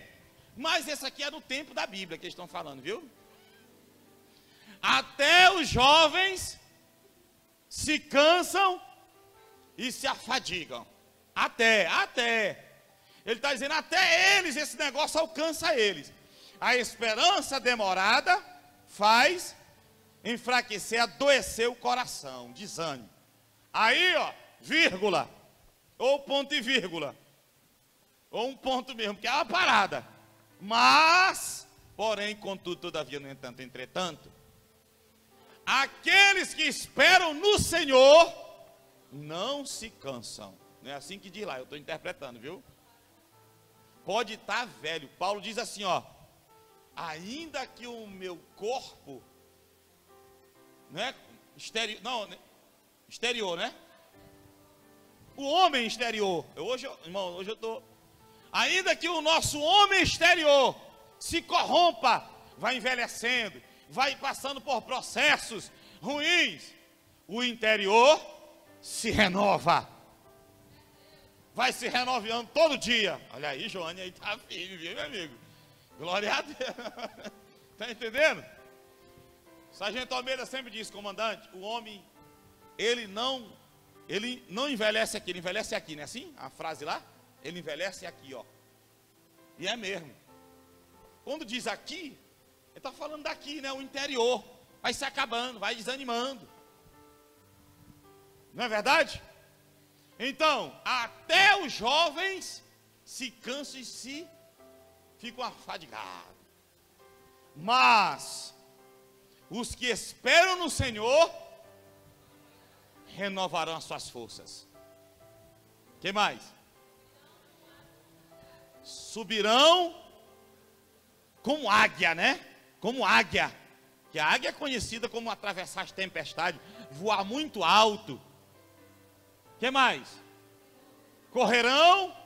Mas esse aqui é do tempo da Bíblia que eles estão falando, viu? Até os jovens se cansam e se afadigam. Até. Ele está dizendo, até eles, esse negócio alcança eles. A esperança demorada faz enfraquecer, adoecer o coração, desânimo. Aí, ó, vírgula, ou ponto e vírgula, ou um ponto mesmo, que é uma parada. Mas, porém, contudo, todavia, no entanto, entretanto, aqueles que esperam no Senhor não se cansam. Não é assim que diz lá, eu estou interpretando, viu? Pode estar velho. Paulo diz assim, ó, ainda que o meu corpo, né, exterior, né? O homem exterior. Hoje eu estou. Ainda que o nosso homem exterior se corrompa, vai envelhecendo, vai passando por processos ruins, o interior se renova. Vai se renovando todo dia. Olha aí, Joane, aí tá firme, viu, meu amigo? Glória a Deus. Está entendendo? Sargento Almeida sempre diz, comandante, o homem, ele não envelhece aqui, ele envelhece aqui, não é assim? A frase lá? Ele envelhece aqui, ó. E é mesmo. Quando diz aqui, ele está falando daqui, né? O interior. Vai se acabando, vai desanimando. Não é verdade? Então, até os jovens se cansam e se ficam afadigados. Mas os que esperam no Senhor renovarão as suas forças. Que mais? Subirão como águia, né? Como águia. Que a águia é conhecida como atravessar as tempestades, voar muito alto. Que mais? Correrão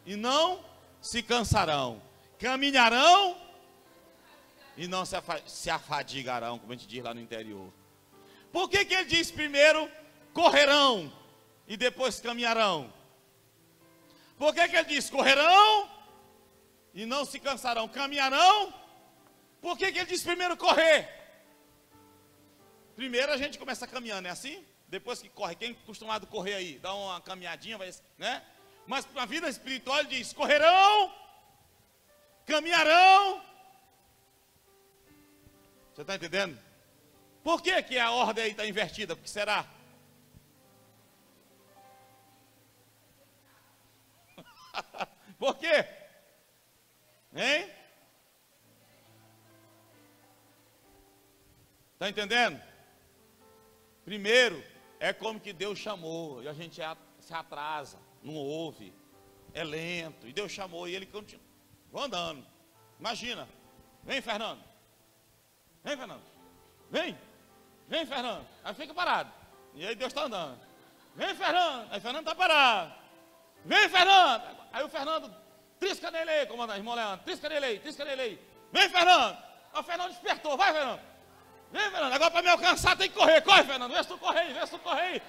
e não se cansarão. Caminharão e não se afadigarão, como a gente diz lá no interior. Por que ele diz primeiro correrão e depois caminharão? Por que ele diz correrão e não se cansarão? Caminharão? Por que ele diz primeiro correr? Primeiro a gente começa caminhando, é assim? Depois que corre, quem é acostumado a correr aí? Dá uma caminhadinha, vai, né? Mas na vida espiritual ele diz correrão, caminharão. Você está entendendo? Por que a ordem aí está invertida? Por que será? Por quê? Hein? Está entendendo? Primeiro, é como que Deus chamou, e a gente se atrasa, não ouve, é lento, e Deus chamou, e ele continua, vou andando. Imagina, vem Fernando, vem Fernando, vem Fernando, aí fica parado, e aí Deus está andando, vem Fernando, aí Fernando está parado, vem Fernando, aí o Fernando, trisca nele aí, comandante, irmão Leandro, trisca nele aí, vem Fernando, aí o Fernando despertou, vai Fernando, vem Fernando, agora para me alcançar tem que correr, corre Fernando, vê se tu corre aí,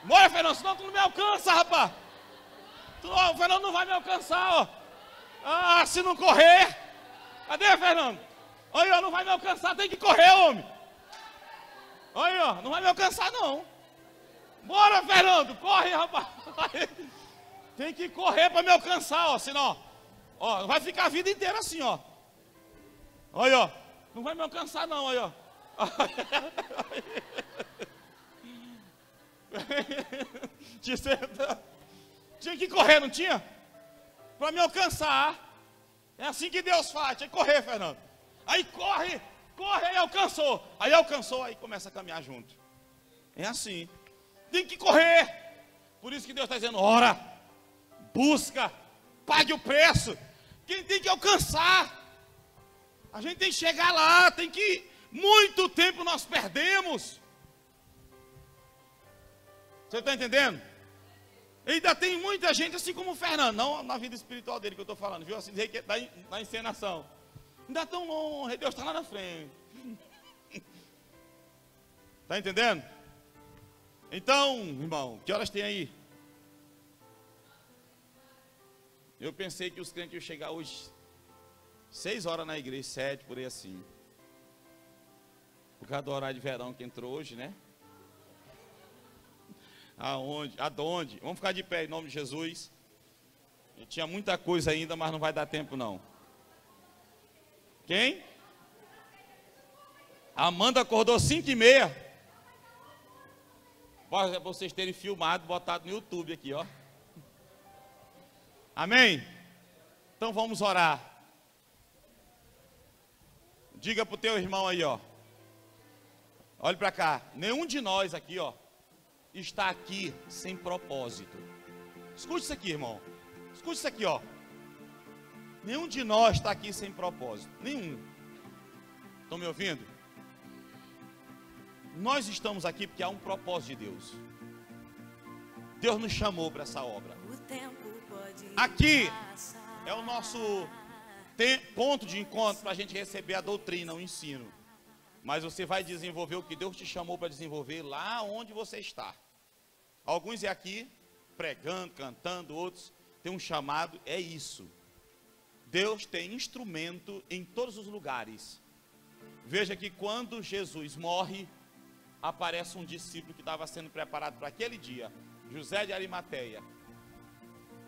bora Fernando, senão tu não me alcança, rapaz, o Fernando não vai me alcançar, ó, ah, se não correr, cadê Fernando? Olha, não vai me alcançar, tem que correr, homem. Olha, não vai me alcançar, não. Bora, Fernando, corre, rapaz. Tem que correr para me alcançar, ó, senão, ó, vai ficar a vida inteira assim, ó. Olha, ó, não vai me alcançar, não, olha, ó. Tinha que correr, não tinha? Para me alcançar. É assim que Deus faz, tinha que correr, Fernando. Aí corre, aí alcançou, aí começa a caminhar junto. É assim, tem que correr. Por isso que Deus está dizendo, ora, busca, pague o preço. Quem tem que alcançar, a gente tem que chegar lá, tem que, muito tempo nós perdemos. Você está entendendo? Ainda tem muita gente assim como o Fernando, não na vida espiritual dele que eu estou falando, viu? Assim, da encenação. Ainda tão longe, Deus está lá na frente. Está entendendo? Então, irmão, que horas tem aí? Eu pensei que os crentes iam chegar hoje 6 horas na igreja, 7, por aí assim. Por causa do horário de verão que entrou hoje, né? Aonde? Vamos ficar de pé em nome de Jesus. E tinha muita coisa ainda, mas não vai dar tempo não. Quem? Amanda acordou 5h30. Para vocês terem filmado, botado no YouTube aqui, ó. Amém? Então vamos orar. Diga para o teu irmão aí, ó. Olhe para cá. Nenhum de nós aqui, ó, está aqui sem propósito. Escute isso aqui, irmão. Escute isso aqui, ó. Nenhum de nós está aqui sem propósito. Nenhum. Estão me ouvindo? Nós estamos aqui porque há um propósito de Deus. Deus nos chamou para essa obra. Aqui é o nosso ponto de encontro para a gente receber a doutrina, o ensino. Mas você vai desenvolver o que Deus te chamou para desenvolver lá onde você está. Alguns é aqui, pregando, cantando, outros têm um chamado, é isso. Deus tem instrumento em todos os lugares. Veja que quando Jesus morre, aparece um discípulo que estava sendo preparado para aquele dia, José de Arimateia.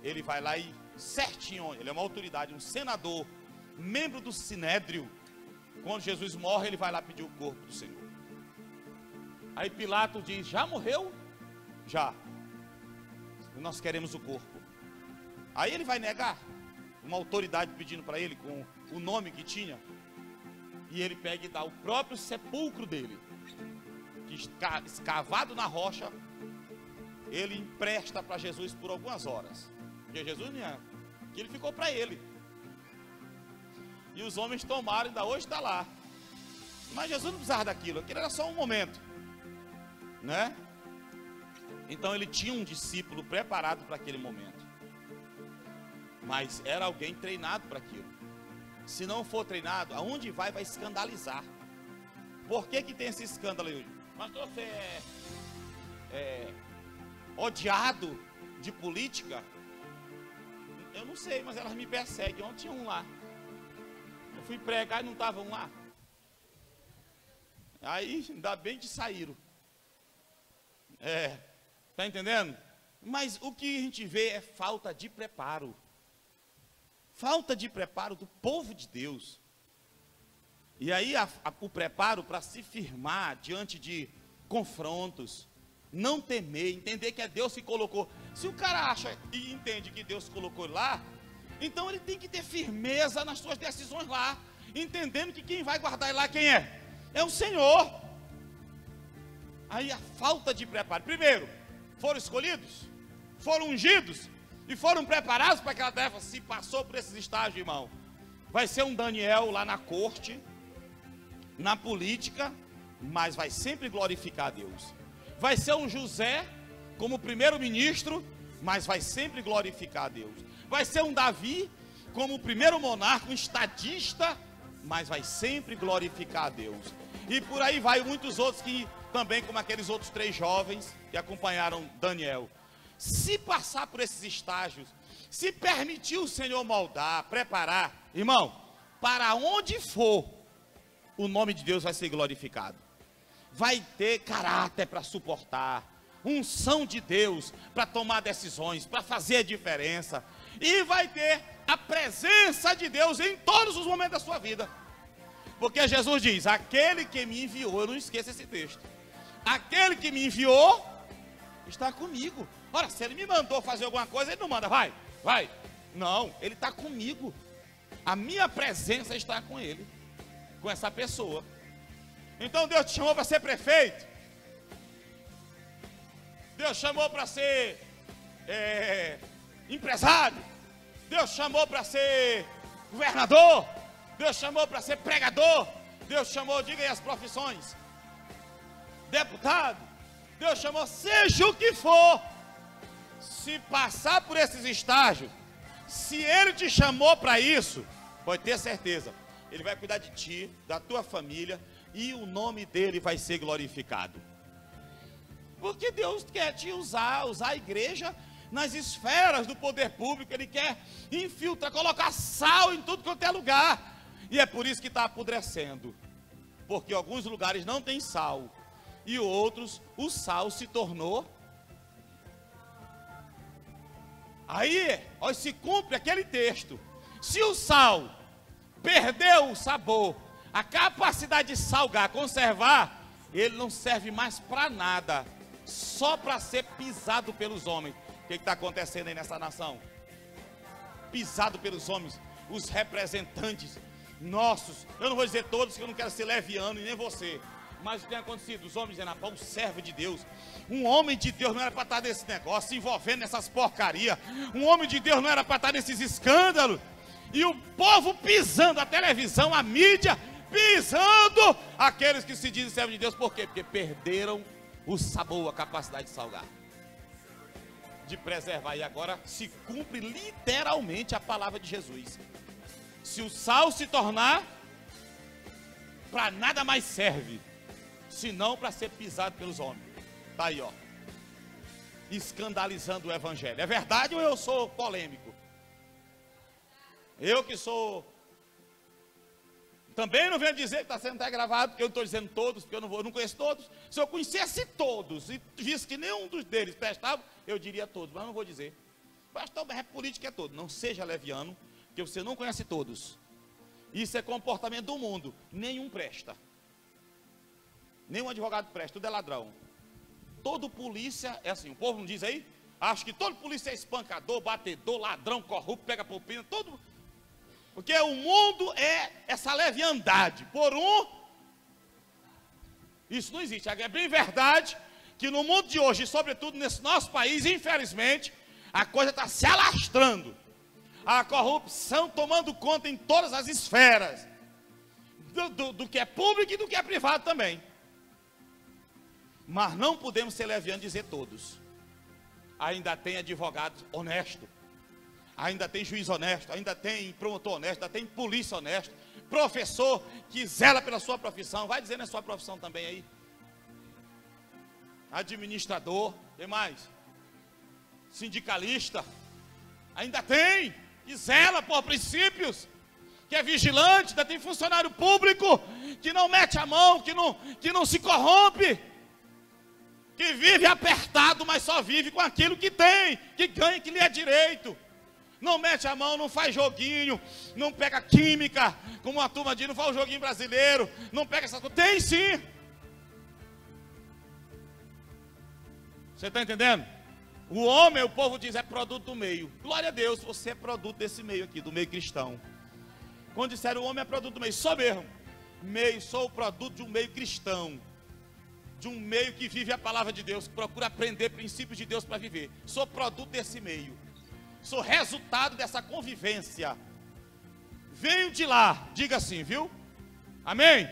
Ele vai lá e certinho, ele é uma autoridade, um senador, membro do Sinédrio. Quando Jesus morre, ele vai lá pedir o corpo do Senhor. Aí Pilatos diz, já morreu? Já. Nós queremos o corpo. Aí ele vai negar, uma autoridade pedindo para ele, com o nome que tinha. E ele pega e dá o próprio sepulcro dele, que escavado na rocha, ele empresta para Jesus por algumas horas. Porque Jesus não é, que ele ficou para ele. E os homens tomaram, ainda hoje está lá. Mas Jesus não precisava daquilo, aquilo era só um momento, né? Então ele tinha um discípulo preparado para aquele momento. Mas era alguém treinado para aquilo. Se não for treinado, aonde vai escandalizar. Por que tem esse escândalo aí? Mas você é odiado de política? Eu não sei, mas elas me perseguem. Ontem tinha um lá. Eu fui pregar e não estavam lá. Aí, ainda bem que saíram. Tá entendendo? Mas o que a gente vê é falta de preparo. Falta de preparo do povo de Deus. E aí o preparo para se firmar diante de confrontos, não temer, entender que é Deus que colocou. Se o cara acha e entende que Deus colocou lá, então ele tem que ter firmeza nas suas decisões lá, entendendo que quem vai guardar ele lá quem é? É o Senhor. Aí a falta de preparo. Primeiro, foram escolhidos, foram ungidos e foram preparados para aquela tarefa. Se passou por esses estágios, irmão, vai ser um Daniel lá na corte, na política, mas vai sempre glorificar a Deus. Vai ser um José como primeiro-ministro, mas vai sempre glorificar a Deus. Vai ser um Davi como primeiro monarca, um estadista, mas vai sempre glorificar a Deus. E por aí vai muitos outros que também, como aqueles outros 3 jovens que acompanharam Daniel. Se passar por esses estágios, se permitir o Senhor moldar, preparar, irmão, para onde for, o nome de Deus vai ser glorificado. Vai ter caráter para suportar, unção de Deus para tomar decisões, para fazer a diferença. E vai ter a presença de Deus em todos os momentos da sua vida. Porque Jesus diz, aquele que me enviou, eu não esqueço esse texto, aquele que me enviou está comigo. Ora, se ele me mandou fazer alguma coisa, ele não manda, vai. Não, ele está comigo. A minha presença está com ele, com essa pessoa. Então Deus te chamou para ser prefeito, Deus chamou para ser empresário, Deus chamou para ser governador, Deus chamou para ser pregador, Deus chamou, diga aí as profissões, deputado, Deus chamou, seja o que for. Se passar por esses estágios, se Ele te chamou para isso, pode ter certeza, Ele vai cuidar de ti, da tua família, e o nome dEle vai ser glorificado. Porque Deus quer te usar a igreja nas esferas do poder público. Ele quer infiltrar, colocar sal em tudo quanto é lugar. E é por isso que está apodrecendo. Porque alguns lugares não tem sal, e outros o sal se tornou. Aí, ó, se cumpre aquele texto. Se o sal perdeu o sabor, a capacidade de salgar, conservar, ele não serve mais para nada, só para ser pisado pelos homens. O que está acontecendo aí nessa nação? Pisado pelos homens, os representantes nossos. Eu não vou dizer todos, que eu não quero ser leviano, e nem você. Mas o que tem acontecido? Os homens dizendo, pá, um servo de Deus, um homem de Deus não era para estar nesse negócio, se envolvendo nessas porcarias. Um homem de Deus não era para estar nesses escândalos. E o povo pisando, a televisão, a mídia, pisando aqueles que se dizem servos de Deus. Por quê? Porque perderam o sabor, a capacidade de salgar, de preservar. E agora se cumpre literalmente a palavra de Jesus. Se o sal se tornar, para nada mais serve, senão para ser pisado pelos homens. Está aí, ó. escandalizando o evangelho. É verdade ou eu sou polêmico? Eu que sou... Também não venho dizer que está sendo até gravado, porque eu não estou dizendo todos, porque eu não conheço todos. Se eu conhecesse todos e visse que nenhum dos deles prestava, eu diria todos, mas não vou dizer. Pastor, mas política é todo. Não seja leviano, porque você não conhece todos. Isso é comportamento do mundo. Nenhum presta. Nenhum advogado presta, tudo é ladrão. Todo polícia é assim, o povo não diz aí? Acho que todo polícia é espancador, batedor, ladrão, corrupto, pega propina, todo... Porque o mundo é essa leviandade. Por um, isso não existe. É bem verdade que no mundo de hoje, e sobretudo nesse nosso país, infelizmente, a coisa está se alastrando. A corrupção tomando conta em todas as esferas. Do que é público e do que é privado também. Mas não podemos ser levianos e dizer todos. Ainda tem advogado honesto. Ainda tem juiz honesto, ainda tem promotor honesto, ainda tem polícia honesto, professor que zela pela sua profissão, vai dizer na sua profissão também aí. Administrador, tem mais? Sindicalista, ainda tem, que zela por princípios, que é vigilante, ainda tem funcionário público, que não mete a mão, que não se corrompe, que vive apertado, mas só vive com aquilo que tem, que ganha, que lhe é direito. Não mete a mão, não faz joguinho, não pega química, como a turma diz, não faz o joguinho brasileiro, não pega essas coisas. Tem sim. Você está entendendo? O homem, o povo diz, é produto do meio. Glória a Deus, você é produto desse meio aqui, do meio cristão. Quando disseram o homem é produto do meio, sou mesmo. Sou o produto de um meio cristão. De um meio que vive a palavra de Deus, que procura aprender princípios de Deus para viver. Sou produto desse meio. Sou resultado dessa convivência. Venho de lá, diga assim, viu? Amém?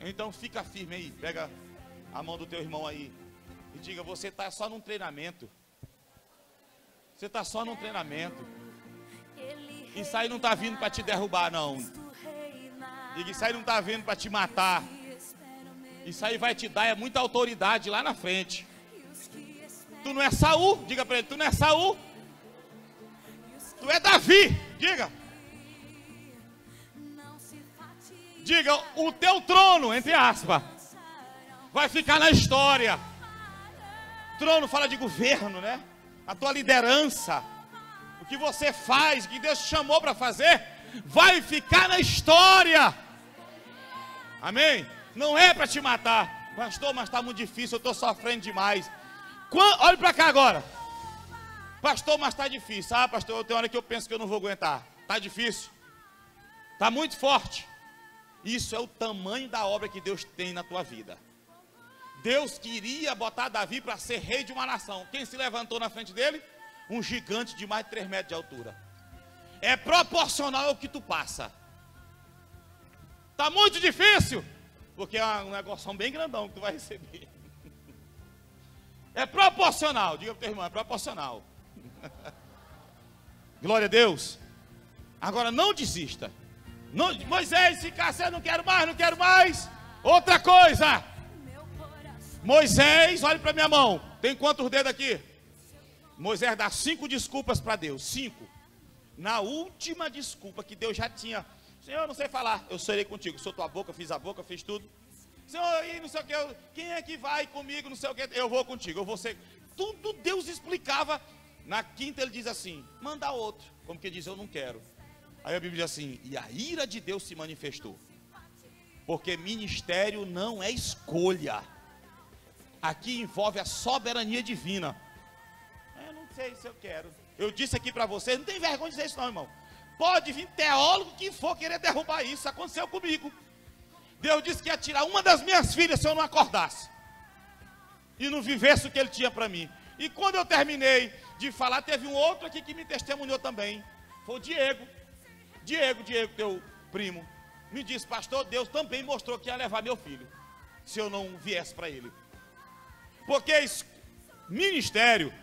Então fica firme aí, pega a mão do teu irmão aí e diga, você está só num treinamento. Você está só num treinamento. Isso aí não está vindo para te derrubar, não. Diga, isso aí não está vindo para te matar. Isso aí vai te dar muita autoridade lá na frente. Tu não é Saul, diga para ele, tu não é Saul. Tu é Davi, diga. Diga, o teu trono, entre aspas, vai ficar na história. Trono fala de governo, né? A tua liderança, o que você faz, o que Deus te chamou para fazer, vai ficar na história. Amém? Não é para te matar. Pastor, mas está muito difícil, eu estou sofrendo demais. Olhe para cá agora. Pastor, mas está difícil. Ah, pastor, tem hora que eu penso que eu não vou aguentar. Está difícil. Está muito forte. Isso é o tamanho da obra que Deus tem na tua vida. Deus queria botar Davi para ser rei de uma nação. Quem se levantou na frente dele? Um gigante de mais de 3 metros de altura. É proporcional ao que tu passa. Está muito difícil. Porque é um negócio bem grandão que tu vai receber. É proporcional. Diga para o teu irmão, é proporcional. Glória a Deus. Agora não desista. Não, Moisés, se caçar, não quero mais. Outra coisa. Moisés, olhe para minha mão. Tem quantos dedos aqui? Moisés dá 5 desculpas para Deus. 5. Na última desculpa que Deus já tinha. Senhor, eu não sei falar. Eu serei contigo. Sou tua boca, fiz a boca, fiz tudo. Senhor, e não sei o que. Quem é que vai comigo? Não sei o que. Eu vou contigo. Eu vou ser. Tudo Deus explicava. Na 5ª ele diz assim, manda outro. Como que diz, eu não quero. Aí a Bíblia diz assim, e a ira de Deus se manifestou. Porque ministério não é escolha. Aqui envolve a soberania divina. Eu não sei se eu quero. Eu disse aqui para vocês, não tem vergonha de dizer isso não, irmão. Pode vir teólogo que for querer derrubar isso. Aconteceu comigo. Deus disse que ia tirar uma das minhas filhas se eu não acordasse. E não vivesse o que ele tinha para mim. E quando eu terminei de falar, teve um outro aqui que me testemunhou também. Foi o Diego. Diego, teu primo. Me disse, pastor, Deus também mostrou que ia levar meu filho. Se eu não viesse para ele. Porque ministério,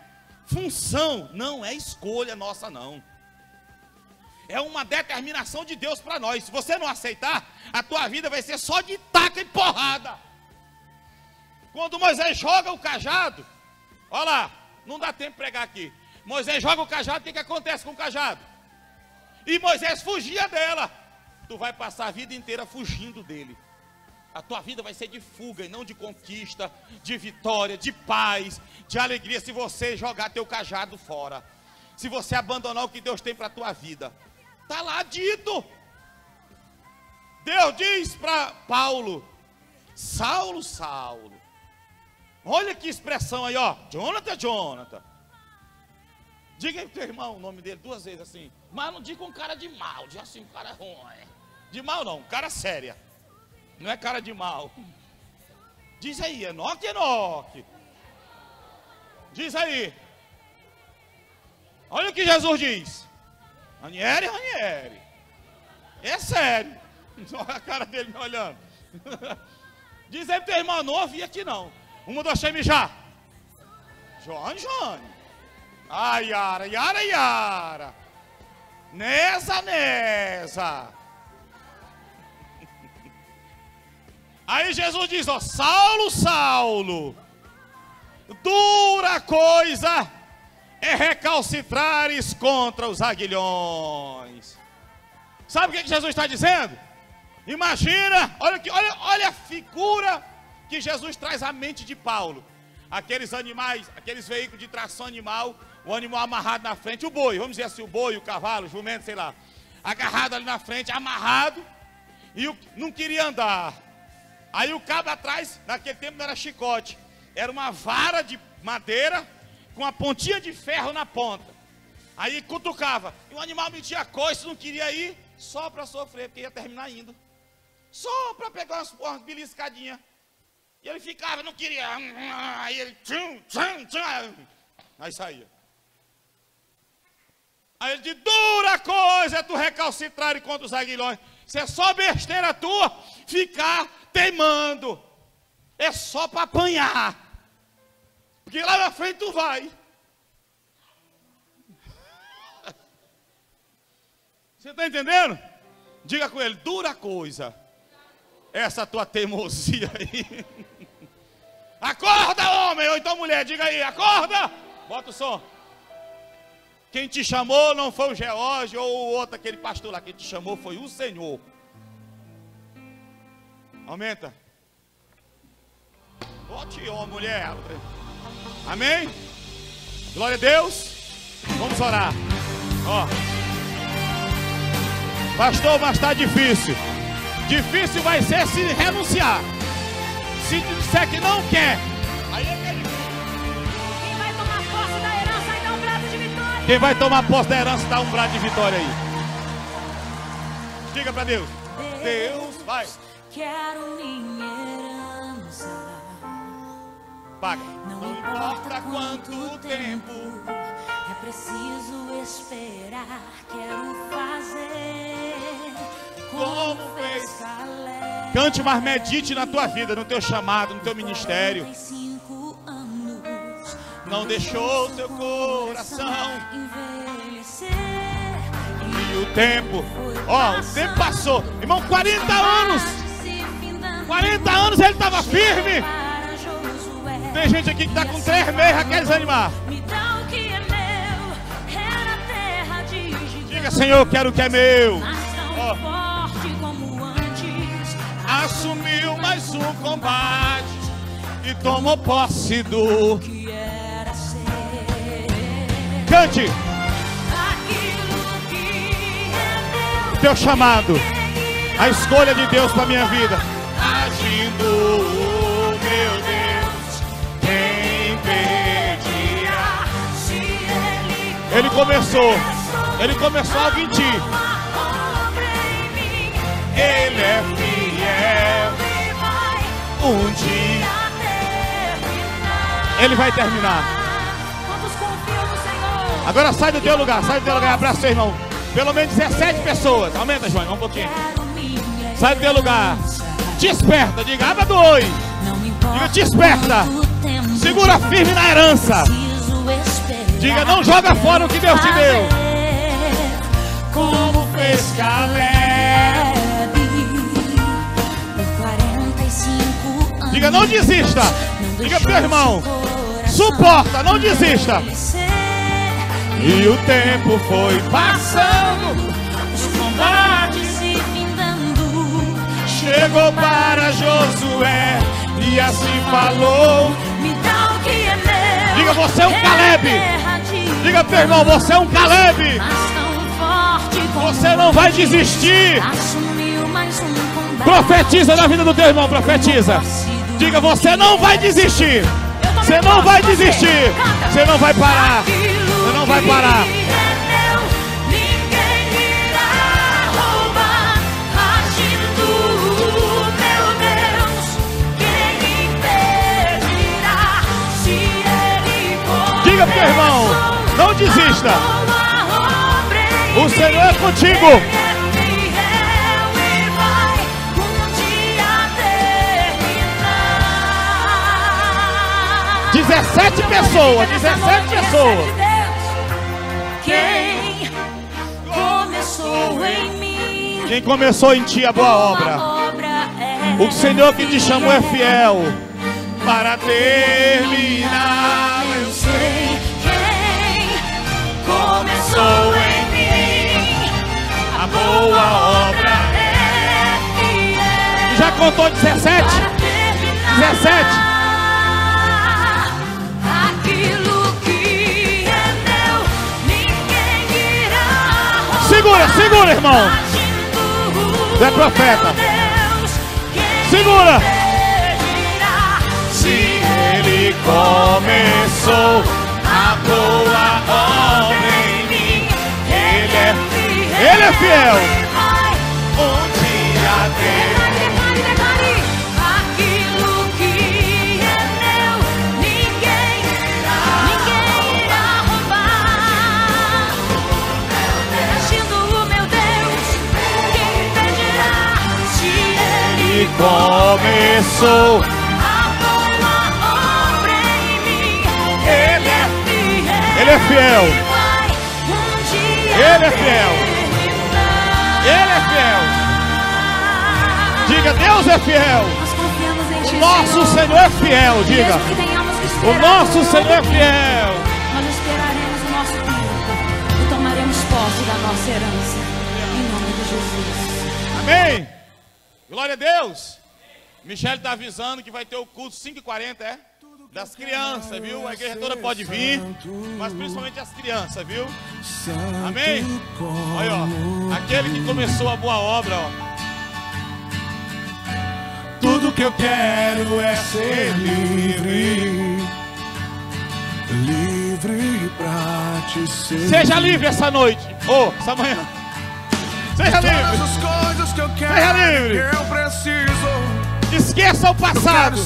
função, não é escolha nossa não. É uma determinação de Deus para nós. Se você não aceitar, a tua vida vai ser só de taca e porrada. Quando Moisés joga o cajado, Olha lá, não dá tempo de pregar aqui. Moisés joga o cajado, o que acontece com o cajado? E Moisés fugia dela. Tu vai passar a vida inteira fugindo dele. A tua vida vai ser de fuga e não de conquista, de vitória, de paz, de alegria, se você jogar teu cajado fora. Se você abandonar o que Deus tem para a tua vida. Está lá dito. Deus diz para Paulo: Saulo, Saulo. Olha que expressão aí, ó. Jonathan, Jonathan. Diga aí pro teu irmão o nome dele 2 vezes assim. Mas não diga um cara de mal, diga assim, um cara ruim. De mal não, um cara séria. Não é cara de mal. Diz aí, Enoque, Enoque. Diz aí. Olha o que Jesus diz. Ranieri, Ranieri. É sério. Olha a cara dele me olhando. Diz aí pro teu irmão, não ouvi aqui não. Uma do Hashem já. Joane, Joane. Ai, Yara, Yara, Yara. Nesa, Nesa. Aí Jesus diz, ó, Saulo, Saulo, dura coisa é recalcitrares contra os aguilhões. Sabe o que Jesus está dizendo? Imagina, olha a figura que Jesus traz à mente de Paulo. Aqueles animais, aqueles veículos de tração animal, o animal amarrado na frente, o boi, vamos dizer assim, o boi, o cavalo, o jumento, sei lá, agarrado ali na frente, amarrado, e não queria andar. Aí o cabo atrás, naquele tempo não era chicote, era uma vara de madeira com a pontinha de ferro na ponta. Aí cutucava, e o animal metia a coice, não queria ir, só para sofrer, porque ia terminar indo. Só para pegar umas beliscadinhas. E ele ficava, não queria. Aí ele aí saía. Aí ele diz, dura coisa é tu recalcitrar contra os aguilhões. Isso é só besteira tua ficar teimando. É só para apanhar. Porque lá na frente tu vai. Você está entendendo? Diga com ele, dura coisa. Essa tua teimosia aí. Acorda, homem, ou então mulher, diga aí, acorda. Bota o som. Quem te chamou não foi o George ou o outro, aquele pastor lá. Quem te chamou foi o Senhor. Aumenta. Bote, ó, mulher. Amém? Glória a Deus. Vamos orar. Ó. Pastor, mas está difícil. Difícil vai ser se renunciar. Se disser que não quer, aí é que é difícil.
Quem vai tomar posse da herança e dá um brado de vitória?
Quem vai tomar posse da herança dá um brado de vitória aí. Diga para Deus. Deus, vai.
Quero minha herança.
Paga. Não importa quanto tempo.
É preciso esperar. Quero fazer como fez Caleb.
Cante, mas medite na tua vida, no teu chamado, no teu ministério.
45 anos.
Não deixou seu coração
envelhecer.
E o tempo, ó, o tempo passou. Irmão, 40 anos. 40 anos ele estava firme. Tem gente aqui que está com 3 meses, quer desanimar.
Me dá o que é meu. Era terra de gigantes.
Diga, Senhor, eu quero o que é meu.
Tão forte como antes.
Assumiu mais um combate e tomou posse do
Que era ser.
Cante
Aquilo que é
o teu chamado, a escolha de Deus para minha vida. Agindo, meu Deus, quem impedirá?
Se
Ele começou algo em ti. Ele é fiel. Um dia ele vai terminar.
Quantos confiam no Senhor?
Agora sai do teu lugar, e abraça seu irmão. Pelo menos 17 pessoas. Aumenta, João, um pouquinho. Sai do teu lugar. Desperta, diga, aba do oi. Diga, desperta. Segura firme na herança. Diga, não joga fora o que Deus te deu. Como fez Caleb. Diga, não desista. Diga pro teu irmão, Suporta, não desista. E o tempo foi passando,
os combates se findando.
chegou para Josué e assim falou.
Me dá o que é meu.
Diga, você é um Caleb. Diga pro teu irmão, você é um Caleb. Você não vai desistir.
Assumiu mais um combate.
Profetiza na vida do teu irmão, profetiza. Diga, você não vai desistir. Você não vai desistir. Você não vai parar. Você não vai parar. Diga pro teu irmão, não desista. O Senhor é contigo. 17 pessoas, 17 pessoas.
Quem começou em mim?
Quem começou em ti a boa obra. O Senhor que te chamou é fiel para terminar.
Eu sei quem começou em mim.
A boa obra. Já contou 17? 17? Segura, segura, irmão. É profeta. Segura. Se ele começou a boa obra em mim, ele é fiel. Um dia dele. Começou
a boa obra em mim.
Ele é fiel. Ele é fiel. Ele é fiel. Diga, Deus é fiel. O nosso Senhor é fiel. Diga, o nosso Senhor é fiel.
Nós esperaremos o nosso tempo e tomaremos posse da nossa herança. Em nome de Jesus.
Amém. Glória a Deus. Michele está avisando que vai ter o culto 5h40, é? Das crianças, viu? A igreja toda pode vir, mas principalmente as crianças, viu? Amém? Olha, ó, aquele que começou a boa obra, ó.
Tudo que eu quero é ser livre, livre pra te ser.
Seja livre essa noite, ou essa manhã. Seja livre.
Todas as coisas que eu quero,
seja livre.
Que eu preciso.
Esqueça o passado.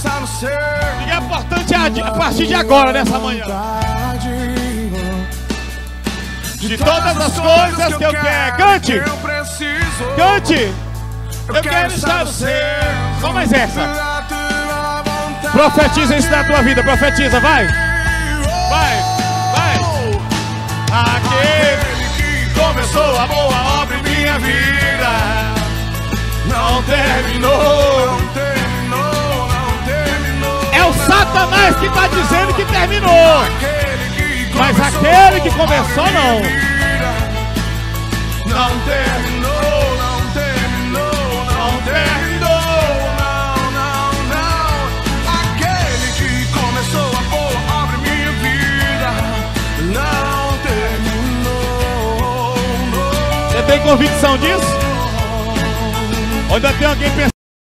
E é importante a partir de agora, nessa manhã. De todas as coisas que eu quero. Cante. Cante. Eu quero estar no céu. Só mais essa. Profetiza isso na tua vida. Profetiza, vai. Vai. Vai. Aquele que começou a boa obra em minha vida não terminou. É o Satanás que está dizendo que terminou. Mas aquele que começou não. Não terminou, não terminou, não terminou.
Não, não, não. Aquele que começou a boa obra em minha vida não terminou.
Você tem convicção disso? Ou ainda tem alguém pensando?